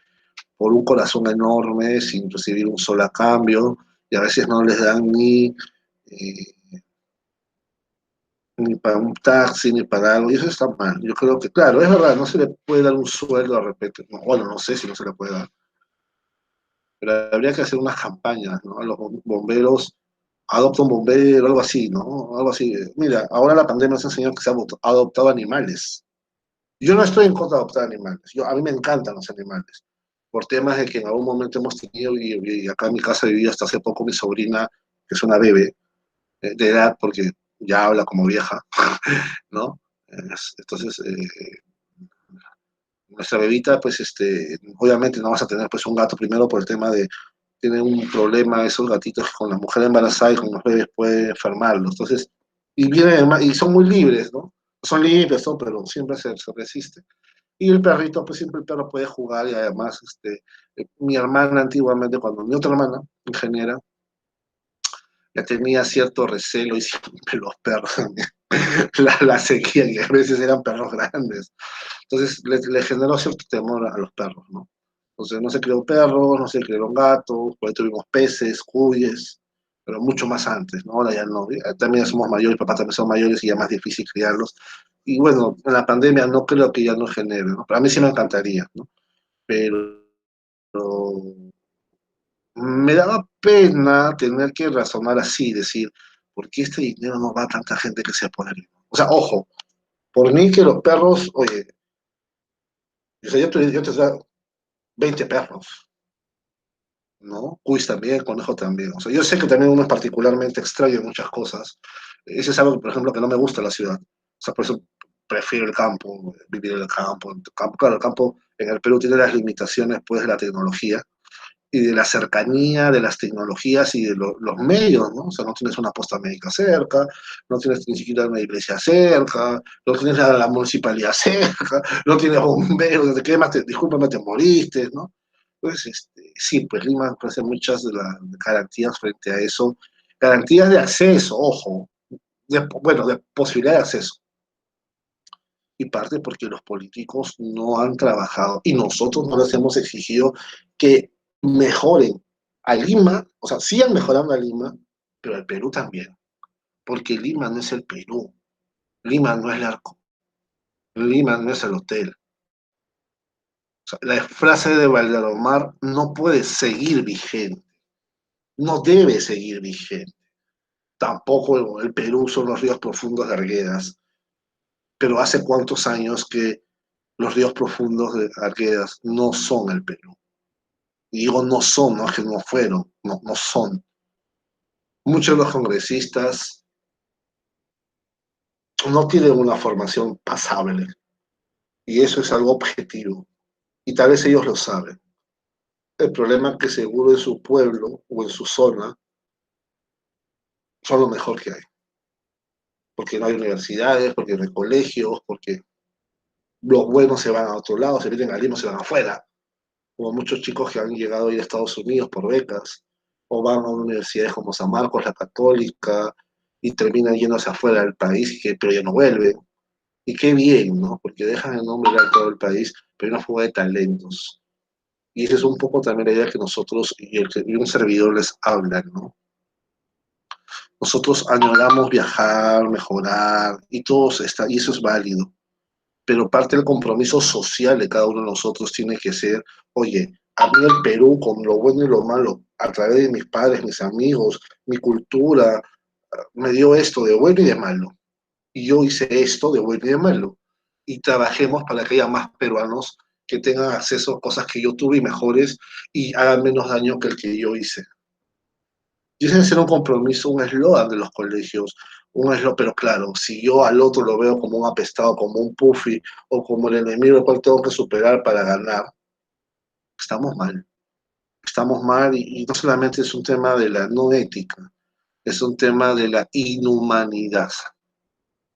por un corazón enorme, sin recibir un solo cambio, y a veces no les dan ni para un taxi, ni para algo, y eso está mal. Yo creo que, claro, es verdad, no se le puede dar un sueldo de repente, no, bueno, no sé si no se le puede dar, pero habría que hacer unas campañas, ¿no? A los bomberos, adopta un bombero, algo así, ¿no? Algo así. Mira, ahora la pandemia nos ha enseñado que se han adoptado animales. Yo no estoy en contra de adoptar animales, a mí me encantan los animales, por temas de que en algún momento hemos tenido, y acá en mi casa vivía hasta hace poco mi sobrina, que es una bebé de edad, porque ya habla como vieja, ¿no? Entonces, nuestra bebita, pues, obviamente no vas a tener pues un gato primero por el tema de, tiene un problema esos gatitos que con la mujer embarazada y con los bebés puede enfermarlos, entonces, y son muy libres, ¿no? Son libres, ¿no? Pero siempre se resiste. Y el perrito, pues siempre el perro puede jugar y además, mi hermana antiguamente, cuando mi otra hermana, ingeniera, ya tenía cierto recelo y siempre los perros la seguían y a veces eran perros grandes. Entonces le generó cierto temor a los perros, ¿no? Entonces no se crió perros, no se criaron gatos, por ahí tuvimos peces, cuyes, pero mucho más antes, ¿no? Ahora ya no. También somos mayores, papá también son mayores y ya más difícil criarlos. Y bueno, en la pandemia no creo que ya no genere, ¿no? Pero a mí sí me encantaría, ¿no? Pero me daba pena tener que razonar así, decir, ¿por qué este dinero no va a tanta gente que se pone? O sea, ojo, por mí que los perros, oye, o sea, yo te da 20 perros, ¿no? Cuis también, conejo también. O sea, yo sé que también uno es particularmente extraño en muchas cosas. Ese es algo, por ejemplo, que no me gusta la ciudad. O sea, por eso prefiero el campo, vivir en el campo. Claro, el campo en el Perú tiene las limitaciones, pues, de la tecnología y de la cercanía de las tecnologías y de los medios, ¿no? O sea, no tienes una posta médica cerca, no tienes ni siquiera una iglesia cerca, no tienes la municipalidad cerca, no tienes bomberos, te quemas, discúlpame, te moriste, ¿no? Entonces, sí, pues Lima ofrece muchas de las garantías frente a eso, garantías de acceso, ojo, bueno, de posibilidad de acceso, y parte porque los políticos no han trabajado y nosotros no les hemos exigido que mejoren a Lima, o sea, sigan mejorando a Lima, pero al Perú también, porque Lima no es el Perú, Lima no es el arco, Lima no es el hotel. O sea, la frase de Valdelomar no puede seguir vigente, no debe seguir vigente. Tampoco el Perú son los ríos profundos de Arguedas, pero hace cuántos años que los ríos profundos de Arguedas no son el Perú. Y digo no son, no es que no fueron, no, no son. Muchos de los congresistas no tienen una formación pasable, y eso es algo objetivo, y tal vez ellos lo saben. El problema es que seguro en su pueblo o en su zona son lo mejor que hay, porque no hay universidades, porque no hay colegios, porque los buenos se van a otro lado, se vienen a Lima, se van afuera, como muchos chicos que han llegado a ir a Estados Unidos por becas, o van a universidades como San Marcos, la Católica, y terminan yéndose afuera del país, pero ya no vuelven. Y qué bien, ¿no? Porque dejan el nombre de todo el país, pero hay una fuga de talentos. Y esa es un poco también la idea que nosotros y un servidor les hablan, ¿no? Nosotros añoramos viajar, mejorar, y todo está, y eso es válido. Pero parte del compromiso social de cada uno de nosotros tiene que ser, oye, a mí el Perú, con lo bueno y lo malo, a través de mis padres, mis amigos, mi cultura, me dio esto de bueno y de malo. y yo hice esto de bueno y de malo. Y trabajemos para que haya más peruanos que tengan acceso a cosas que yo tuve y mejores y hagan menos daño que el que yo hice. Y ese debe ser un compromiso, un eslogan de los colegios, un eslogan, pero claro, si yo al otro lo veo como un apestado, como un puffy o como el enemigo al cual tengo que superar para ganar, estamos mal. Estamos mal y no solamente es un tema de la no ética, es un tema de la inhumanidad,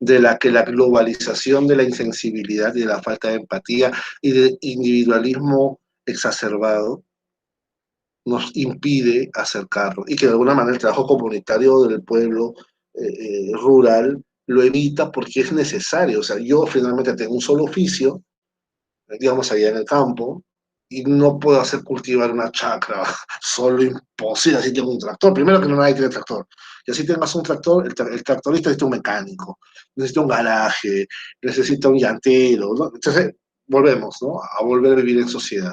de la que la globalización de la insensibilidad y de la falta de empatía y del individualismo exacerbado nos impide acercarlo y que de alguna manera el trabajo comunitario del pueblo rural lo evita porque es necesario. O sea, yo finalmente tengo un solo oficio, digamos allá en el campo, y no puedo hacer cultivar una chacra, solo imposible, así tengo un tractor. Primero que no nadie tiene tractor. Y así tengas un tractor, el tractorista necesita un mecánico, necesita un garaje, necesita un llantero, ¿no? Entonces, volvemos, ¿no? A volver a vivir en sociedad.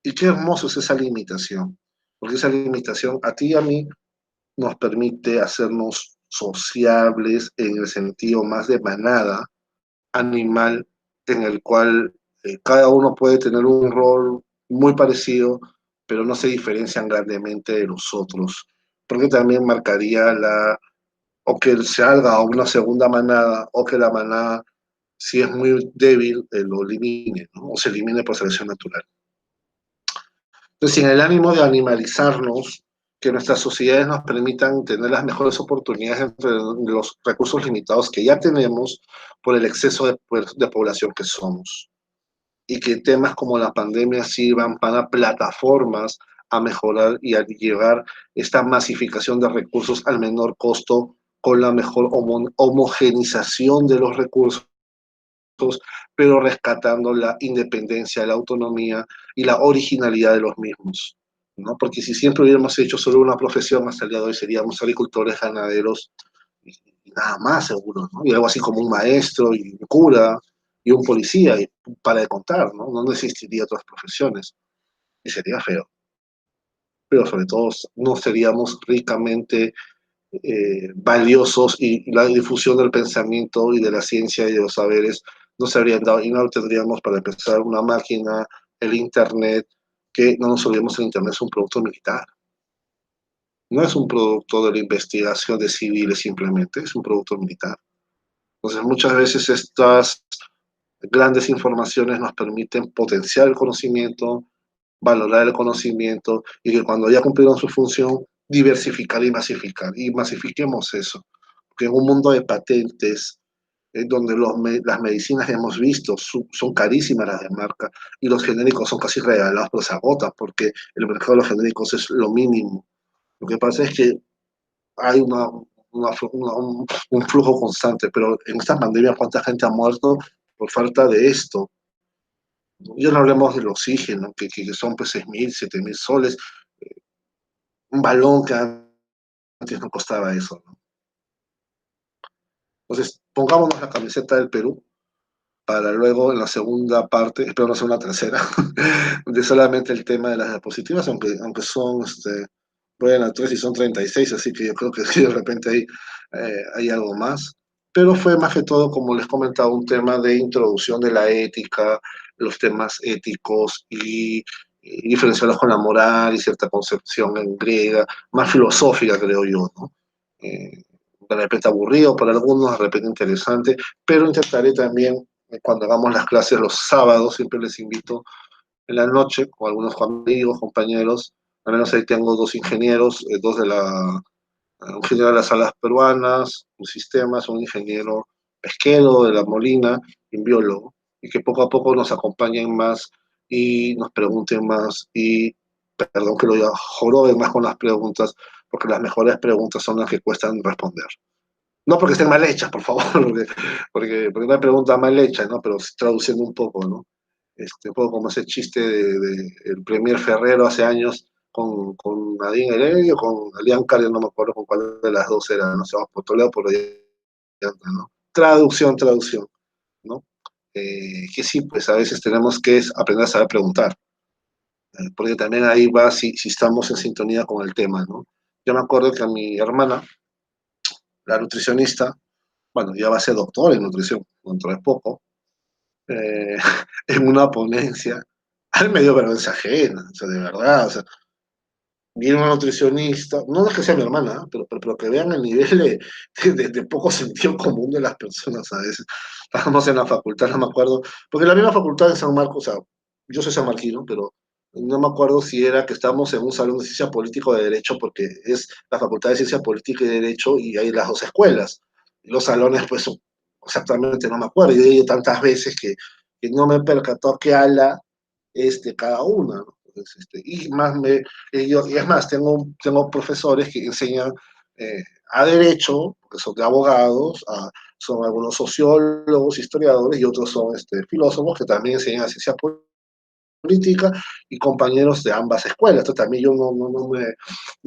Y qué hermoso es esa limitación, porque esa limitación a ti y a mí nos permite hacernos sociables en el sentido más de manada animal, en el cual cada uno puede tener un rol muy parecido, pero no se diferencian grandemente de los otros, porque también marcaría o que se haga una segunda manada, o que la manada, si es muy débil, lo elimine, ¿no? O se elimine por selección natural. Entonces, en el ánimo de animalizarnos, que nuestras sociedades nos permitan tener las mejores oportunidades entre los recursos limitados que ya tenemos por el exceso de población que somos. Y que temas como la pandemia sirvan para plataformas a mejorar y a llevar esta masificación de recursos al menor costo con la mejor homogenización de los recursos, pero rescatando la independencia, la autonomía y la originalidad de los mismos, ¿no? Porque si siempre hubiéramos hecho solo una profesión hasta el día de hoy, seríamos agricultores, ganaderos y nada más seguro, ¿no? Y algo así como un maestro y un cura y un policía, y para de contar, ¿no? No existiría otras profesiones y sería feo. Pero sobre todo no seríamos ricamente valiosos y la difusión del pensamiento y de la ciencia y de los saberes no se habrían dado y no tendríamos para empezar una máquina, el Internet, que no nos olvidemos, el Internet es un producto militar. No es un producto de la investigación de civiles simplemente, es un producto militar. Entonces muchas veces estas grandes informaciones nos permiten potenciar el conocimiento, valorar el conocimiento y que cuando ya cumplieron su función, diversificar y masificar. Y masifiquemos eso. Porque en un mundo de patentes, donde las medicinas hemos visto son carísimas las de marca y los genéricos son casi regalados, pero se agotan porque el mercado de los genéricos es lo mínimo. Lo que pasa es que hay un flujo constante, pero en esta pandemia, ¿cuánta gente ha muerto por falta de esto? Ya no hablemos del oxígeno, que son pues 6.000, 7.000 soles, un balón que antes no costaba eso, ¿no? Entonces, pongámonos la camiseta del Perú para luego en la segunda parte, espero no sea una tercera, de solamente el tema de las diapositivas, aunque son, voy a la 3 y son 36, así que yo creo que sí, de repente hay algo más. Pero fue más que todo, como les comentaba, un tema de introducción de la ética, los temas éticos y diferenciarlos con la moral y cierta concepción en griega, más filosófica, creo yo, ¿no? De repente aburrido para algunos, de repente interesante, pero intentaré también, cuando hagamos las clases los sábados, siempre les invito en la noche con algunos amigos, compañeros, al menos ahí tengo dos ingenieros, un ingeniero de las salas peruanas, un sistemas, un ingeniero pesquero de la Molina y un biólogo, y que poco a poco nos acompañen más y nos pregunten más y, perdón que lo diga, joroben más con las preguntas, porque las mejores preguntas son las que cuestan responder. No porque estén mal hechas, por favor, porque una pregunta mal hecha, ¿no? Pero traduciendo un poco, ¿no? Un poco como ese chiste de el Premier Ferrero hace años con Nadine Heredia, con Alian Carrión, no me acuerdo con cuál de las dos era, no sé, por Toledo, por allá, ¿no? Traducción, ¿no? Que sí, pues a veces tenemos que aprender a saber preguntar, porque también ahí va si estamos en sintonía con el tema, ¿no? Yo me acuerdo que a mi hermana, la nutricionista, bueno, ya va a ser doctor en nutrición dentro de poco, eh, en una ponencia. A mí me dio vergüenza ajena, o sea, de verdad, o sea, viene una nutricionista, no es que sea mi hermana, ¿eh? Pero que vean el nivel de poco sentido común de las personas a veces. Estábamos en la facultad, no me acuerdo, porque la misma facultad en San Marcos, o sea, yo soy sanmarquino, pero no me acuerdo si era que estábamos en un salón de ciencia política o de derecho, porque es la facultad de ciencia política y derecho y hay las dos escuelas. Y los salones, pues, exactamente no me acuerdo, y he ido tantas veces que no me he percatado qué ala es de cada una, ¿no? Entonces, y más y es más, tengo profesores que enseñan a derecho, que son de abogados, son algunos sociólogos, historiadores, y otros son filósofos que también enseñan a ciencia política y compañeros de ambas escuelas. Entonces también yo no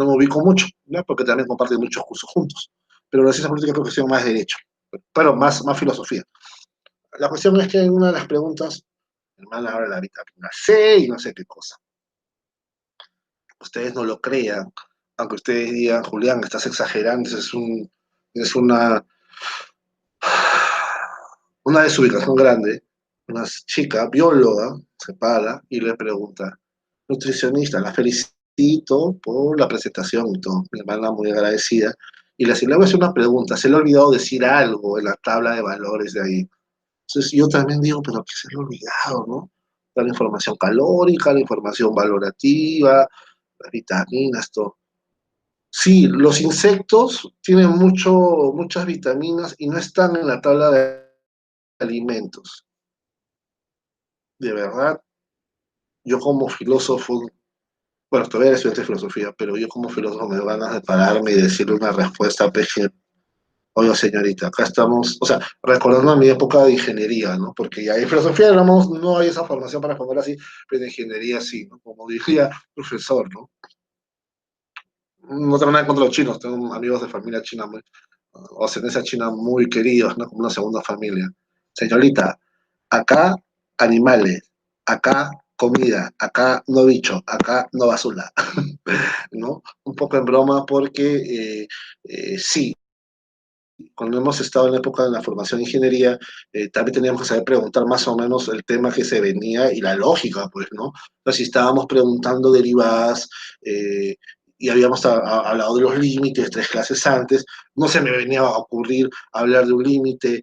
me ubico mucho, ¿no? Porque también comparten muchos cursos juntos. Pero la ciencia política creo que son más derecho, pero más filosofía. La cuestión es que en una de las preguntas, mi hermana habla de la vitamina C y no sé qué cosa. Ustedes no lo crean, aunque ustedes digan, Julián, estás exagerando, es una desubicación grande. Una chica bióloga se para y le pregunta, nutricionista, la felicito por la presentación y todo, mi hermana muy agradecida, y le voy a hacer una pregunta, se le ha olvidado decir algo en la tabla de valores de ahí. Entonces yo también digo, pero ¿qué se le ha olvidado, no? La información calórica, la información valorativa, las vitaminas, todo. Sí, los insectos tienen muchas vitaminas y no están en la tabla de alimentos. De verdad, yo como filósofo, bueno, todavía estudiante de filosofía, pero yo como filósofo me dan ganas de pararme y decirle una respuesta a PG. Oye, señorita, acá estamos, o sea, recordando a mi época de ingeniería, ¿no? Porque ya en filosofía no hay esa formación para responder así, pero en ingeniería sí, ¿no? Como diría el profesor, ¿no? No tengo nada contra los chinos, tengo amigos de familia china o ascendencia china muy queridos, ¿no? Como una segunda familia. Señorita, acá animales, acá comida, acá no bicho, acá no basura, ¿no? Un poco en broma porque sí, cuando hemos estado en la época de la formación de ingeniería, también teníamos que saber preguntar más o menos el tema que se venía y la lógica, pues, ¿no? Entonces, si estábamos preguntando derivadas y habíamos hablado de los límites 3 clases antes, no se me venía a ocurrir hablar de un límite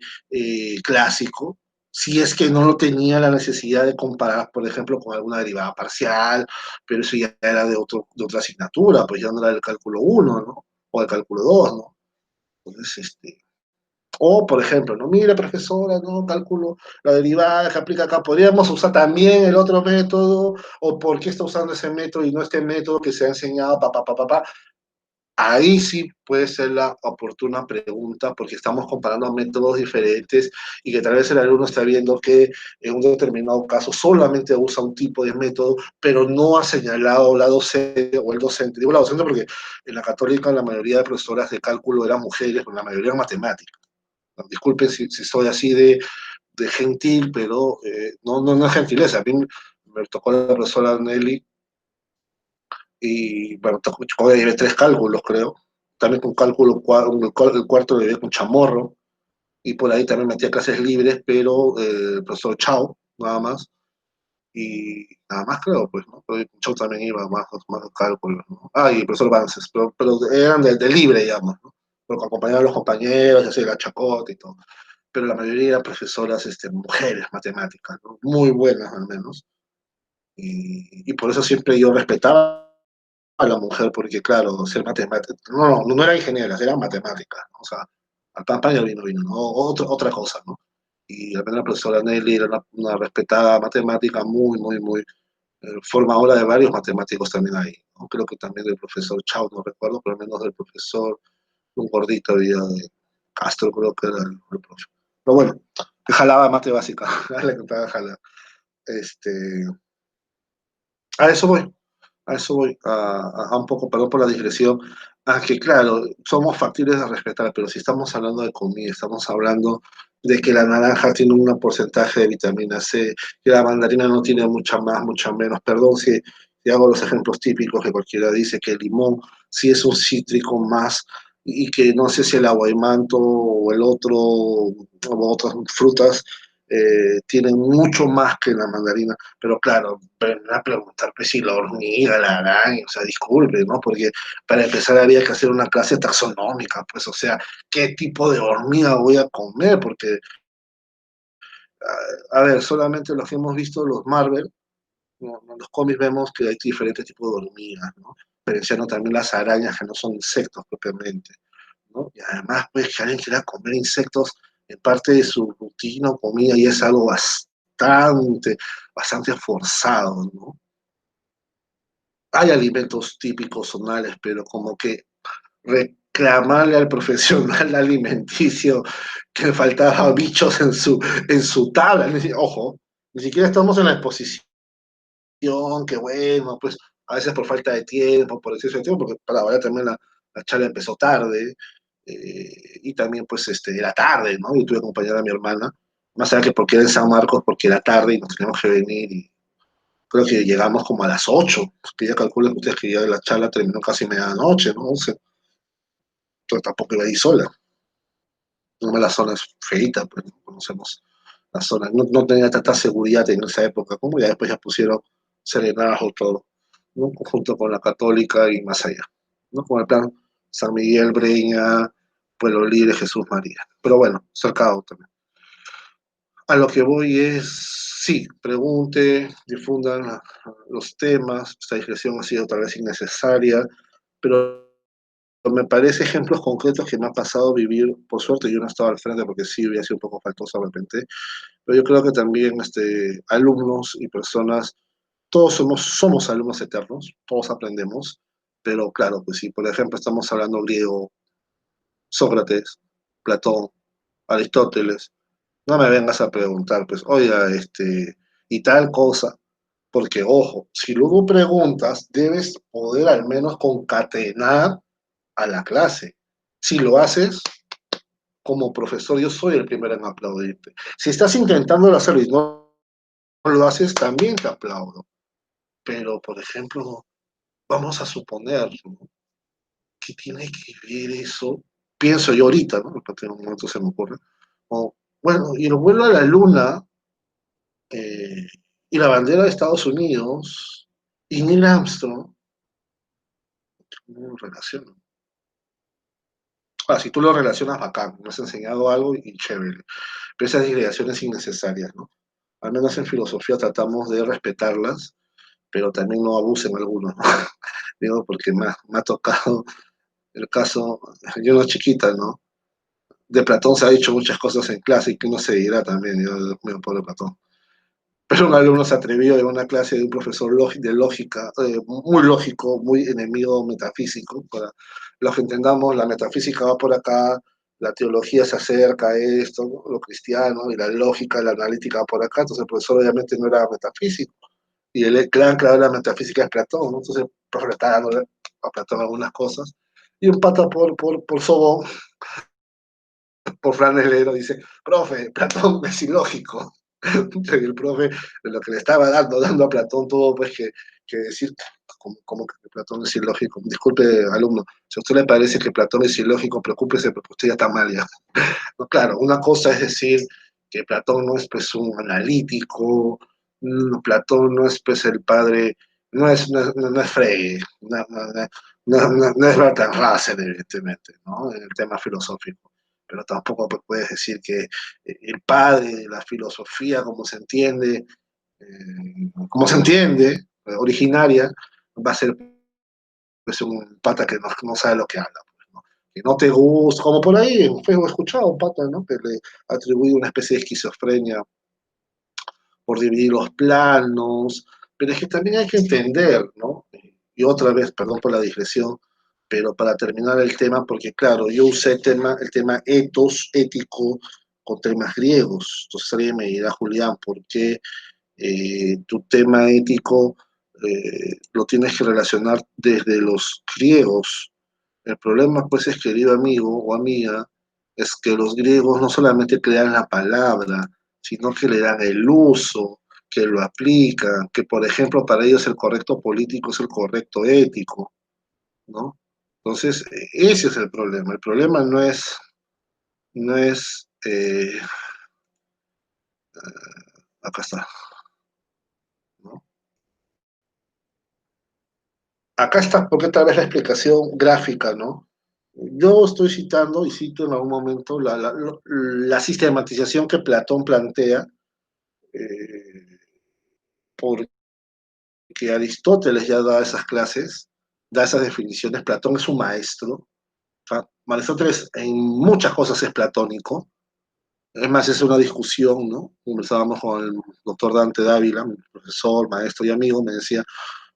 clásico, si es que no lo tenía la necesidad de comparar, por ejemplo, con alguna derivada parcial, pero eso ya era de otra asignatura, pues ya no era del cálculo 1, ¿no? O del cálculo 2, ¿no? Entonces, o, por ejemplo, no, mire, profesora, no, cálculo la derivada que aplica acá, podríamos usar también el otro método, o por qué está usando ese método y no este método que se ha enseñado, pa. Ahí sí puede ser la oportuna pregunta, porque estamos comparando métodos diferentes y que tal vez el alumno está viendo que en un determinado caso solamente usa un tipo de método, pero no ha señalado la docente o el docente. Digo la docente porque en la católica la mayoría de profesoras de cálculo eran mujeres, pero la mayoría eran matemáticas. Disculpen si soy así de gentil, pero no es gentileza. A mí me tocó la profesora Nelly y bueno, tocó de 3 cálculos, creo. También con cálculo, el cuarto le dio con chamorro y por ahí también metía clases libres, pero el profesor Chao, nada más. Y nada más creo, pues, ¿no? Pero Chao también iba más cálculos, ¿no? Ah, y el profesor Vances, pero eran de libre, digamos, ¿no? Pero acompañaban a los compañeros, y así la chacota y todo, pero la mayoría eran profesoras mujeres matemáticas, ¿no? Muy buenas al menos. Y por eso siempre yo respetaba a la mujer, porque claro, ser matemática, no era ingeniera, era matemática, ¿no? O sea, al pan pan y al vino, ¿no? Otra cosa, ¿no? Y la primera profesora Nelly era una respetada matemática muy formadora de varios matemáticos también ahí, ¿no? Creo que también del profesor Chao, no recuerdo, pero al menos del profesor, un gordito había de Castro, creo que era el profe. Pero bueno, jalaba mate básica, le contaba jalar. Este, a eso voy, a un poco, perdón por la digresión, a que claro, somos factibles de respetar, pero si estamos hablando de comida, estamos hablando de que la naranja tiene un porcentaje de vitamina C, que la mandarina no tiene mucha más, mucha menos, perdón si hago los ejemplos típicos que cualquiera dice, que el limón sí es un cítrico más y que no sé si el aguaimanto o el otro, o otras frutas tienen mucho más que la mandarina, pero claro, ven a preguntar pues, si la hormiga, la araña, o sea, disculpe, ¿no? Porque para empezar había que hacer una clase taxonómica, pues, o sea, ¿qué tipo de hormiga voy a comer? Porque, a ver, solamente los que hemos visto, los Marvel, ¿no? En los cómics vemos que hay diferentes tipos de hormigas, ¿no? Diferenciando también las arañas que no son insectos propiamente, ¿no? Y además, pues, que alguien quiera comer insectos en parte de su rutina o comida y es algo bastante forzado, ¿no? Hay alimentos típicos zonales, pero como que reclamarle al profesional alimenticio que faltaba bichos en su tabla. Ojo, ni siquiera estamos en la exposición, que bueno, pues a veces por falta de tiempo, por exceso de tiempo, porque para ahora también la charla empezó tarde, y también pues era tarde, ¿no? Yo tuve que acompañar a mi hermana, más allá que porque era en San Marcos, porque era tarde y nos teníamos que venir, y creo que llegamos como a las 8, que ya calculen ustedes que ya la charla terminó casi medianoche, ¿no? 11, entonces tampoco iba a ir sola. No, la zona es feita, pues no conocemos la zona. No, no tenía tanta seguridad en esa época, como ya después ya pusieron serenazgo todo, ¿no? Junto con la Católica y más allá, ¿no? Con el plan San Miguel, Breña, Pueblo Libre, Jesús María. Pero bueno, cercado también. A lo que voy es, sí, pregunte, difundan los temas, esta digresión ha sido tal vez innecesaria, pero me parece ejemplos concretos que me ha pasado vivir, por suerte yo no estaba al frente porque sí hubiera sido un poco faltoso de repente, pero yo creo que también alumnos y personas, todos somos alumnos eternos, todos aprendemos, pero claro, pues si por ejemplo estamos hablando griego, Sócrates, Platón, Aristóteles, no me vengas a preguntar, pues, oiga, y tal cosa, porque ojo, si luego preguntas, debes poder al menos concatenar a la clase. Si lo haces, como profesor, yo soy el primero en aplaudirte. Si estás intentando hacerlo y no lo haces, también te aplaudo. Pero, por ejemplo, vamos a suponer, ¿no? Que tiene que ver eso, pienso yo ahorita, ¿no? Porque en un momento se me ocurre, o, bueno, y el vuelo a la luna, eh, y la bandera de Estados Unidos, y Neil Armstrong, ¿cómo lo relaciono? Ah, si tú lo relacionas bacán, me has enseñado algo y chévere, pero esas disgregaciones innecesarias, ¿no? Al menos en filosofía tratamos de respetarlas, pero también no abusen algunos, ¿no? Digo, porque me ha tocado el caso, yo no chiquita, ¿no? De Platón se ha dicho muchas cosas en clase y que uno se dirá también, yo, Dios mío, pobre Platón. Pero un alumno se atrevió en una clase de un profesor de lógica, muy lógico, muy enemigo metafísico. Para los que entendamos, la metafísica va por acá, la teología se acerca a esto, ¿no? Lo cristiano, y la lógica, la analítica va por acá. Entonces el profesor obviamente no era metafísico. Y el gran creador de la metafísica es Platón, ¿no? Entonces el profesor está dándole a Platón algunas cosas. Y un pata por sobón, por franelero, dice, profe, Platón es ilógico. El profe, de lo que le estaba dando a Platón, tuvo pues que decir, como que Platón es ilógico. Disculpe, alumno, si a usted le parece que Platón es ilógico, preocúpese porque usted ya está mal ya. No, claro, una cosa es decir que Platón no es pues un analítico, Platón no es pues el padre, no es Frege, no es Bertrand Russell, evidentemente, ¿no? En el tema filosófico. Pero tampoco pues, puedes decir que el padre de la filosofía, como se entiende, originaria, va a ser pues, un pata que no sabe lo que habla. Pues, ¿no? Que no te gusta, como por ahí en Facebook he escuchado un pata, ¿no? Que le atribuye una especie de esquizofrenia por dividir los planos, pero es que también hay que entender, ¿no? Y otra vez, perdón por la digresión, pero para terminar el tema, porque claro, yo usé el tema etos, ético, con temas griegos. Entonces alguien me dirá, Julián, ¿por qué tu tema ético lo tienes que relacionar desde los griegos? El problema, pues, es, querido amigo o amiga, es que los griegos no solamente crean la palabra, sino que le dan el uso, que lo aplican, que, por ejemplo, para ellos el correcto político es el correcto ético, ¿no? Entonces, ese es el problema. El problema no es, acá está, ¿no? Acá está, porque tal vez la explicación gráfica, ¿no? Yo estoy citando, y cito en algún momento, la sistematización que Platón plantea, eh, porque Aristóteles ya da esas clases, da esas definiciones. Platón es un maestro. O sea, Aristóteles en muchas cosas es platónico. Es más, es una discusión, ¿no? Conversábamos con el doctor Dante Dávila, mi profesor, maestro y amigo, me decía,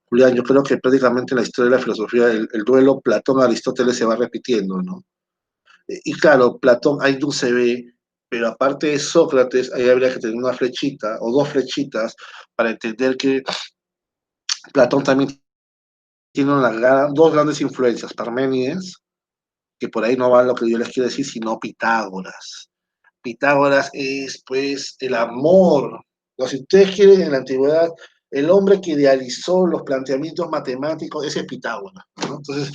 Julián, yo creo que prácticamente en la historia de la filosofía el duelo Platón-Aristóteles se va repitiendo, ¿no? Y claro, Platón ahí no se ve, pero aparte de Sócrates, ahí habría que tener una flechita o dos flechitas para entender que Platón también tiene dos grandes influencias, Parménides, que por ahí no va lo que yo les quiero decir, sino Pitágoras. Pitágoras es pues el amor. O si ustedes quieren, en la antigüedad, el hombre que idealizó los planteamientos matemáticos, ese es Pitágoras, ¿no? Entonces,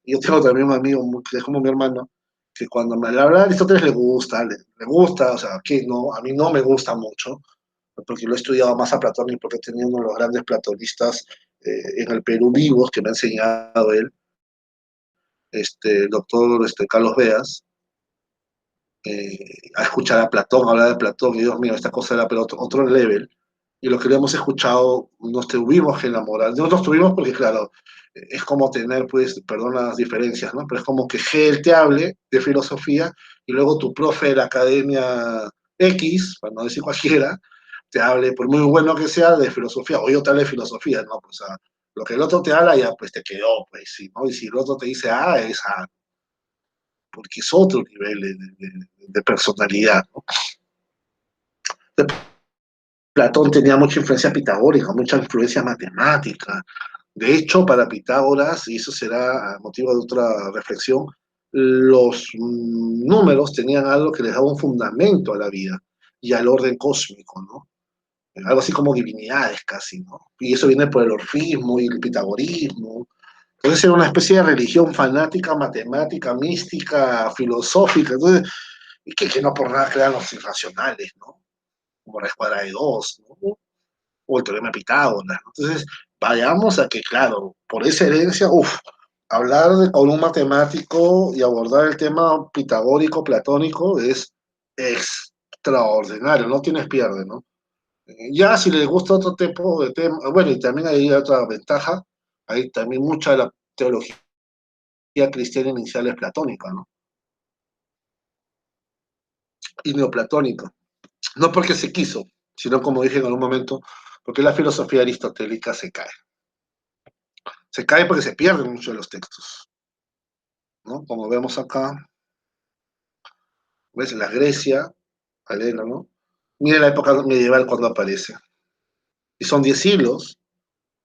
yo tengo también un amigo que es como mi hermano, que cuando me habla de Aristóteles le gusta, o sea, que no, a mí no me gusta mucho, porque lo he estudiado más a Platón y porque he tenido uno de los grandes platonistas en el Perú vivos que me ha enseñado él, el doctor Carlos Beas, a escuchar a Platón, a hablar de Platón, y Dios mío, esta cosa era pero otro level. Y lo que le hemos escuchado nos tuvimos que enamorar. No nos tuvimos porque, claro, es como tener, pues, perdón las diferencias, ¿no? Pero es como que él te hable de filosofía y luego tu profe de la academia X, para no decir cualquiera, te hable, por muy bueno que sea, de filosofía, o yo te hable de filosofía, ¿no? Pues, o sea, lo que el otro te habla ya, pues, te quedó, pues, sí, ¿no? Y si el otro te dice A, es A, porque es otro nivel de personalidad, ¿no? Platón tenía mucha influencia pitagórica, mucha influencia matemática. De hecho, para Pitágoras, y eso será motivo de otra reflexión, los números tenían algo que les daba un fundamento a la vida y al orden cósmico, ¿no? Algo así como divinidades casi, ¿no? Y eso viene por el orfismo y el pitagorismo. Entonces era una especie de religión fanática, matemática, mística, filosófica, entonces, y que no por nada crean los irracionales, ¿no? Como la escuadra de dos, ¿no? O el teorema de Pitágoras. Entonces, vayamos a que, claro, por esa herencia, con un matemático y abordar el tema pitagórico, platónico, es extraordinario, no tienes pierde, ¿no? Ya si les gusta otro tipo de tema, bueno, y también hay otra ventaja, hay también mucha de la teología cristiana inicial es platónica, ¿no? Y neoplatónica. No porque se quiso, sino como dije en algún momento, porque la filosofía aristotélica se cae. Se cae porque se pierden muchos de los textos, ¿no? Como vemos acá, ves la Grecia, Galena, ¿no? Mira la época medieval cuando aparece. Y son 10 siglos,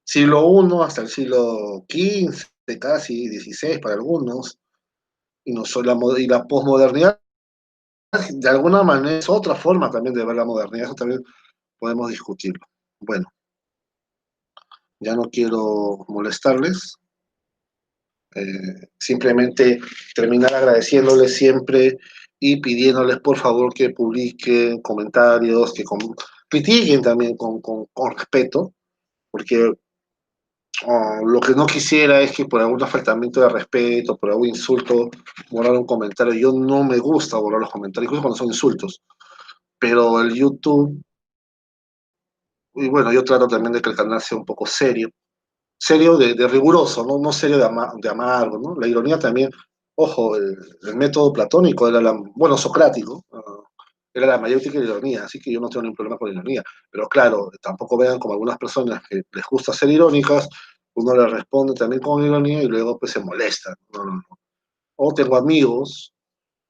siglo I hasta el siglo XV, casi XVI para algunos, y, no solo y la posmodernidad, de alguna manera, es otra forma también de ver la modernidad, eso también podemos discutirlo. Bueno, ya no quiero molestarles, simplemente terminar agradeciéndoles siempre y pidiéndoles por favor que publiquen comentarios, critiquen también con respeto, porque lo que no quisiera es que por algún faltamiento de respeto, por algún insulto, borrar un comentario. Yo no me gusta borrar los comentarios, incluso cuando son insultos, pero el YouTube, y bueno, yo trato también de que el canal sea un poco serio, serio de riguroso, ¿no? No serio de amargo, ¿no? La ironía también, ojo, el método platónico era bueno, socrático, era la mayéutica y la ironía, así que yo no tengo ningún problema con la ironía. Pero claro, tampoco vean como algunas personas que les gusta ser irónicas, uno les responde también con ironía y luego pues se molestan. No, no, no. O tengo amigos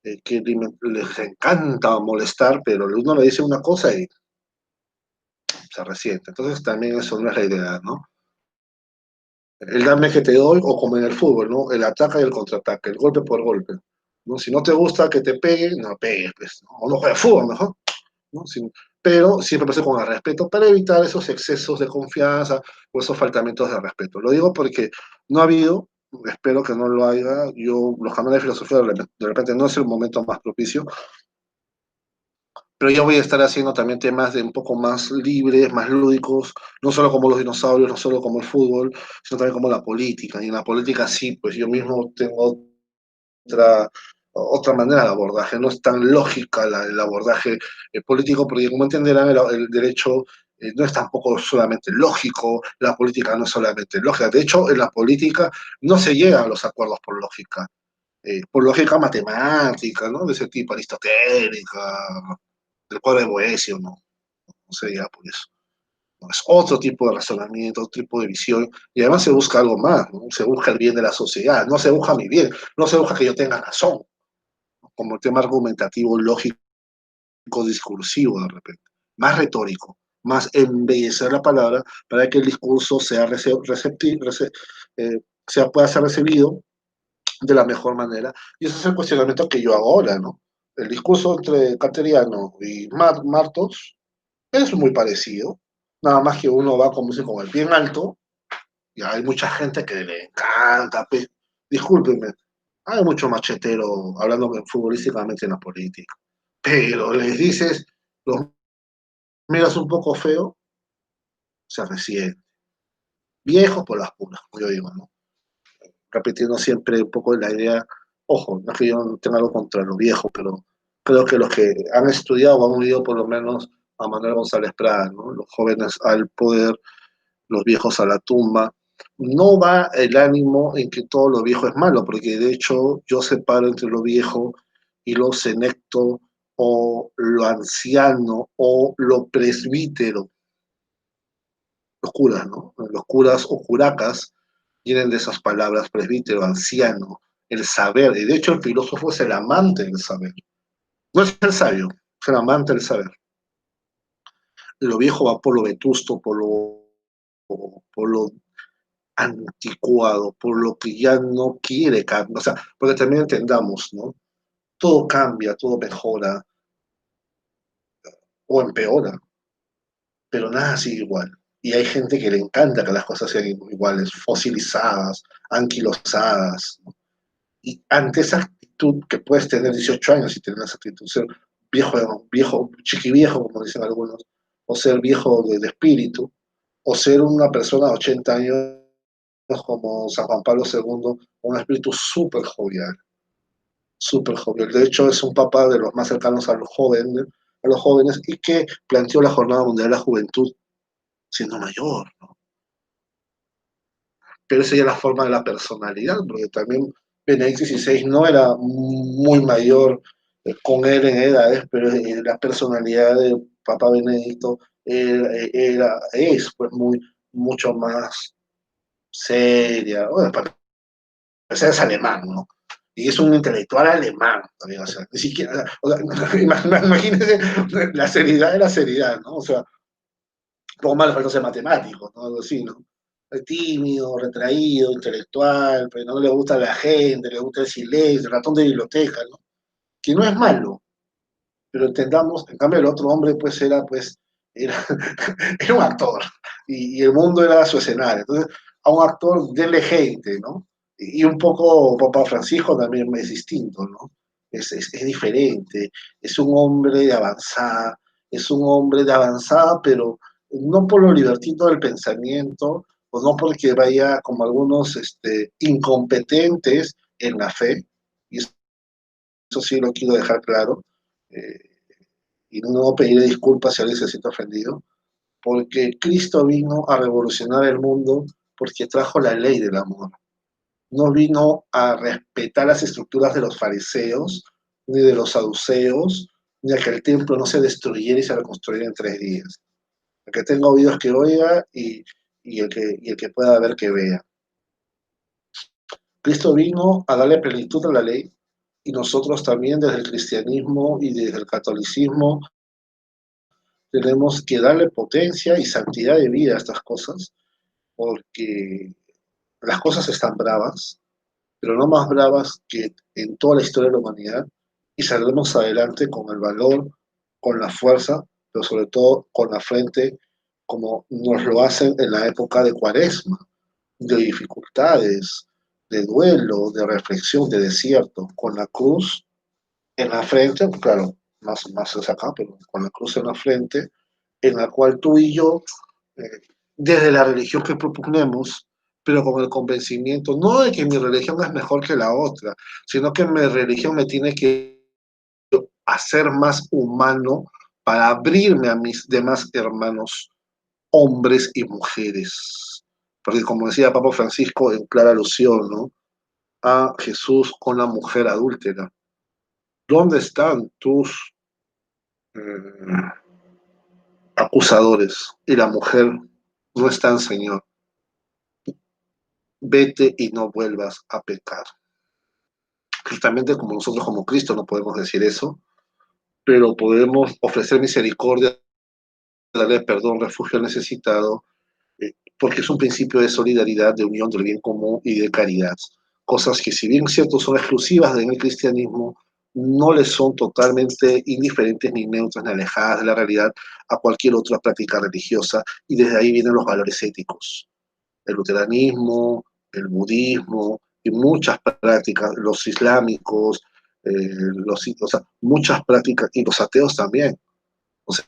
que les encanta molestar, pero uno le dice una cosa y se resiente. Entonces también eso no es la idea, ¿no? El dame que te doy, o como en el fútbol, ¿no? El ataque y el contraataque, el golpe por golpe, ¿no? Si no te gusta que te peguen, no pegues, pues, ¿no? O no juegues fútbol mejor, ¿no? Pero siempre pasa con el respeto para evitar esos excesos de confianza o esos faltamientos de respeto. Lo digo porque no ha habido, espero que no lo haya. Yo, los canales de filosofía de repente no es el momento más propicio, pero ya voy a estar haciendo también temas de un poco más libres, más lúdicos, no solo como los dinosaurios, no solo como el fútbol, sino también como la política. Y en la política sí, pues yo mismo tengo otra manera de abordaje, no es tan lógica el abordaje político, porque como entenderán, el derecho no es tampoco solamente lógico, la política no es solamente lógica, de hecho en la política no se llega a los acuerdos por lógica matemática, ¿no? De ese tipo, aristotélica, del cuadro de Boesio, no se llega por eso. No, es otro tipo de razonamiento, otro tipo de visión, y además se busca algo más, ¿no? Se busca el bien de la sociedad, no se busca mi bien, no se busca que yo tenga razón, como el tema argumentativo, lógico, discursivo de repente, más retórico, más embellecer la palabra para que el discurso sea receptivo, pueda ser recibido de la mejor manera. Y ese es el cuestionamiento que yo hago ahora, ¿no? El discurso entre Cateriano y Martos es muy parecido, nada más que uno va como, con el pie en alto, y hay mucha gente que le encanta, discúlpenme, hay mucho machetero hablando futbolísticamente en la política, pero les dices, los miras un poco feo, se resiente. Viejos por las puras, como yo digo, ¿no? Repitiendo siempre un poco la idea, ojo, no es que yo no tenga algo contra los viejos, pero creo que los que han estudiado o han oído por lo menos a Manuel González Prada, ¿no? Los jóvenes al poder, los viejos a la tumba. No va el ánimo en que todo lo viejo es malo, porque de hecho yo separo entre lo viejo y lo senecto o lo anciano o lo presbítero, los curas, ¿no? Los curas o curacas vienen de esas palabras, presbítero, anciano, el saber, y de hecho el filósofo es el amante del saber, no es el sabio, es el amante del saber. Lo viejo va por lo vetusto, por lo anticuado, por lo que ya no quiere cambiar, o sea, porque también entendamos, ¿no? Todo cambia, todo mejora o empeora, pero nada sigue igual. Y hay gente que le encanta que las cosas sean iguales, fosilizadas, anquilosadas, ¿no? Y ante esa actitud que puedes tener 18 años y tener esa actitud, ser viejo, chiquiviejo, como dicen algunos, o ser viejo de espíritu, o ser una persona de 80 años como San Juan Pablo II, un espíritu súper jovial, súper jovial. De hecho, es un papa de los más cercanos a los jóvenes y que planteó la Jornada Mundial de la Juventud siendo mayor, ¿no? Pero esa ya es la forma de la personalidad, porque también Benedicto XVI no era muy mayor con él en edades, pero la personalidad de Papa Benedicto es pues mucho más seria. Bueno, es alemán, ¿no? Y es un intelectual alemán también, o sea, ni siquiera, o sea, imagínense la seriedad de la seriedad, ¿no? O sea, poco más le falta ser matemático, ¿no? Algo así, ¿no? Tímido, retraído, intelectual, pero no le gusta la gente, le gusta el silencio, el ratón de biblioteca, ¿no? Que no es malo, pero entendamos, en cambio el otro hombre era, era un actor y el mundo era su escenario. Entonces, a un actor denle gente, ¿no? Y un poco Papa Francisco también es distinto, ¿no? Es diferente, es un hombre de avanzada, es un hombre de avanzada, pero no por lo libertino del pensamiento, o no porque vaya como algunos incompetentes en la fe, y eso sí lo quiero dejar claro, eh, y no pediré disculpas si alguien se siente ofendido, porque Cristo vino a revolucionar el mundo porque trajo la ley del amor. No vino a respetar las estructuras de los fariseos, ni de los saduceos, ni a que el templo no se destruyera y se reconstruyera en 3 días. El que tenga oídos que oiga y el que pueda ver que vea. Cristo vino a darle plenitud a la ley y nosotros también desde el cristianismo y desde el catolicismo tenemos que darle potencia y santidad de vida a estas cosas, porque las cosas están bravas, pero no más bravas que en toda la historia de la humanidad, y saldremos adelante con el valor, con la fuerza, pero sobre todo con la frente, como nos lo hacen en la época de Cuaresma, de dificultades, de duelo, de reflexión, de desierto, con la cruz en la frente, claro, más es acá, pero con la cruz en la frente, en la cual tú y yo, eh, desde la religión que proponemos, pero con el convencimiento, no de que mi religión es mejor que la otra, sino que mi religión me tiene que hacer más humano para abrirme a mis demás hermanos, hombres y mujeres. Porque como decía Papa Francisco en clara alusión, ¿no?, a Jesús con la mujer adúltera. ¿Dónde están tus eh, acusadores? Y la mujer, no están, Señor. Vete y no vuelvas a pecar. Justamente como nosotros como Cristo no podemos decir eso, pero podemos ofrecer misericordia, darle perdón, refugio al necesitado, porque es un principio de solidaridad, de unión del bien común y de caridad. Cosas que, si bien cierto, son exclusivas del cristianismo, no les son totalmente indiferentes ni neutras ni alejadas de la realidad a cualquier otra práctica religiosa, y desde ahí vienen los valores éticos. El luteranismo, el budismo y muchas prácticas, los islámicos, o sea, muchas prácticas, y los ateos también, o sea,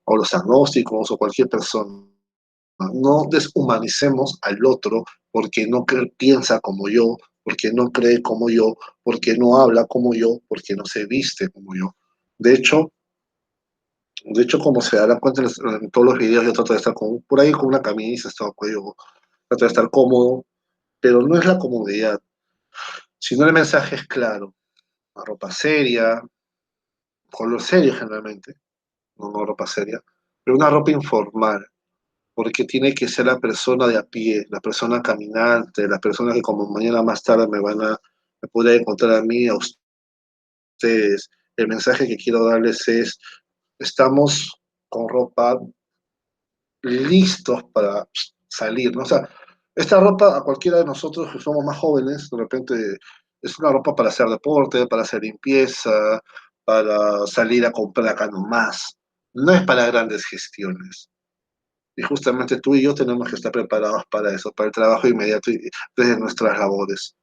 o los agnósticos o cualquier persona. No deshumanicemos al otro porque no piensa como yo, porque no cree como yo, porque no habla como yo, porque no se viste como yo. De hecho, como se darán cuenta en todos los videos, yo trato de estar por ahí con una camisa, estado cuello, trato de estar cómodo, pero no es la comodidad, sino el mensaje es claro. Una ropa seria, color serio generalmente, no ropa seria, pero una ropa informal, porque tiene que ser la persona de a pie, la persona caminante, la persona que como mañana más tarde me podrá encontrar a mí, a ustedes. El mensaje que quiero darles es, estamos con ropa listos para salir, ¿no? O sea, esta ropa a cualquiera de nosotros que somos más jóvenes, de repente es una ropa para hacer deporte, para hacer limpieza, para salir a comprar acá nomás. No es para grandes gestiones. Y justamente tú y yo tenemos que estar preparados para eso, para el trabajo inmediato y desde nuestras labores.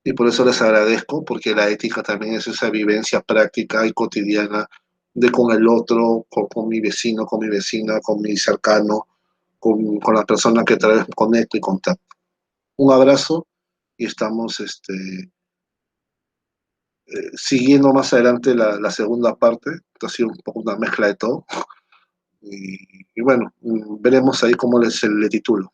Y por eso les agradezco, porque la ética también es esa vivencia práctica y cotidiana de con el otro, con mi vecino, con mi vecina, con mi cercano, con la persona que tal vez conecto y contacto. Un abrazo y estamos siguiendo más adelante la segunda parte. Esto ha sido un poco una mezcla de todo. Y bueno, veremos ahí cómo les le titulo.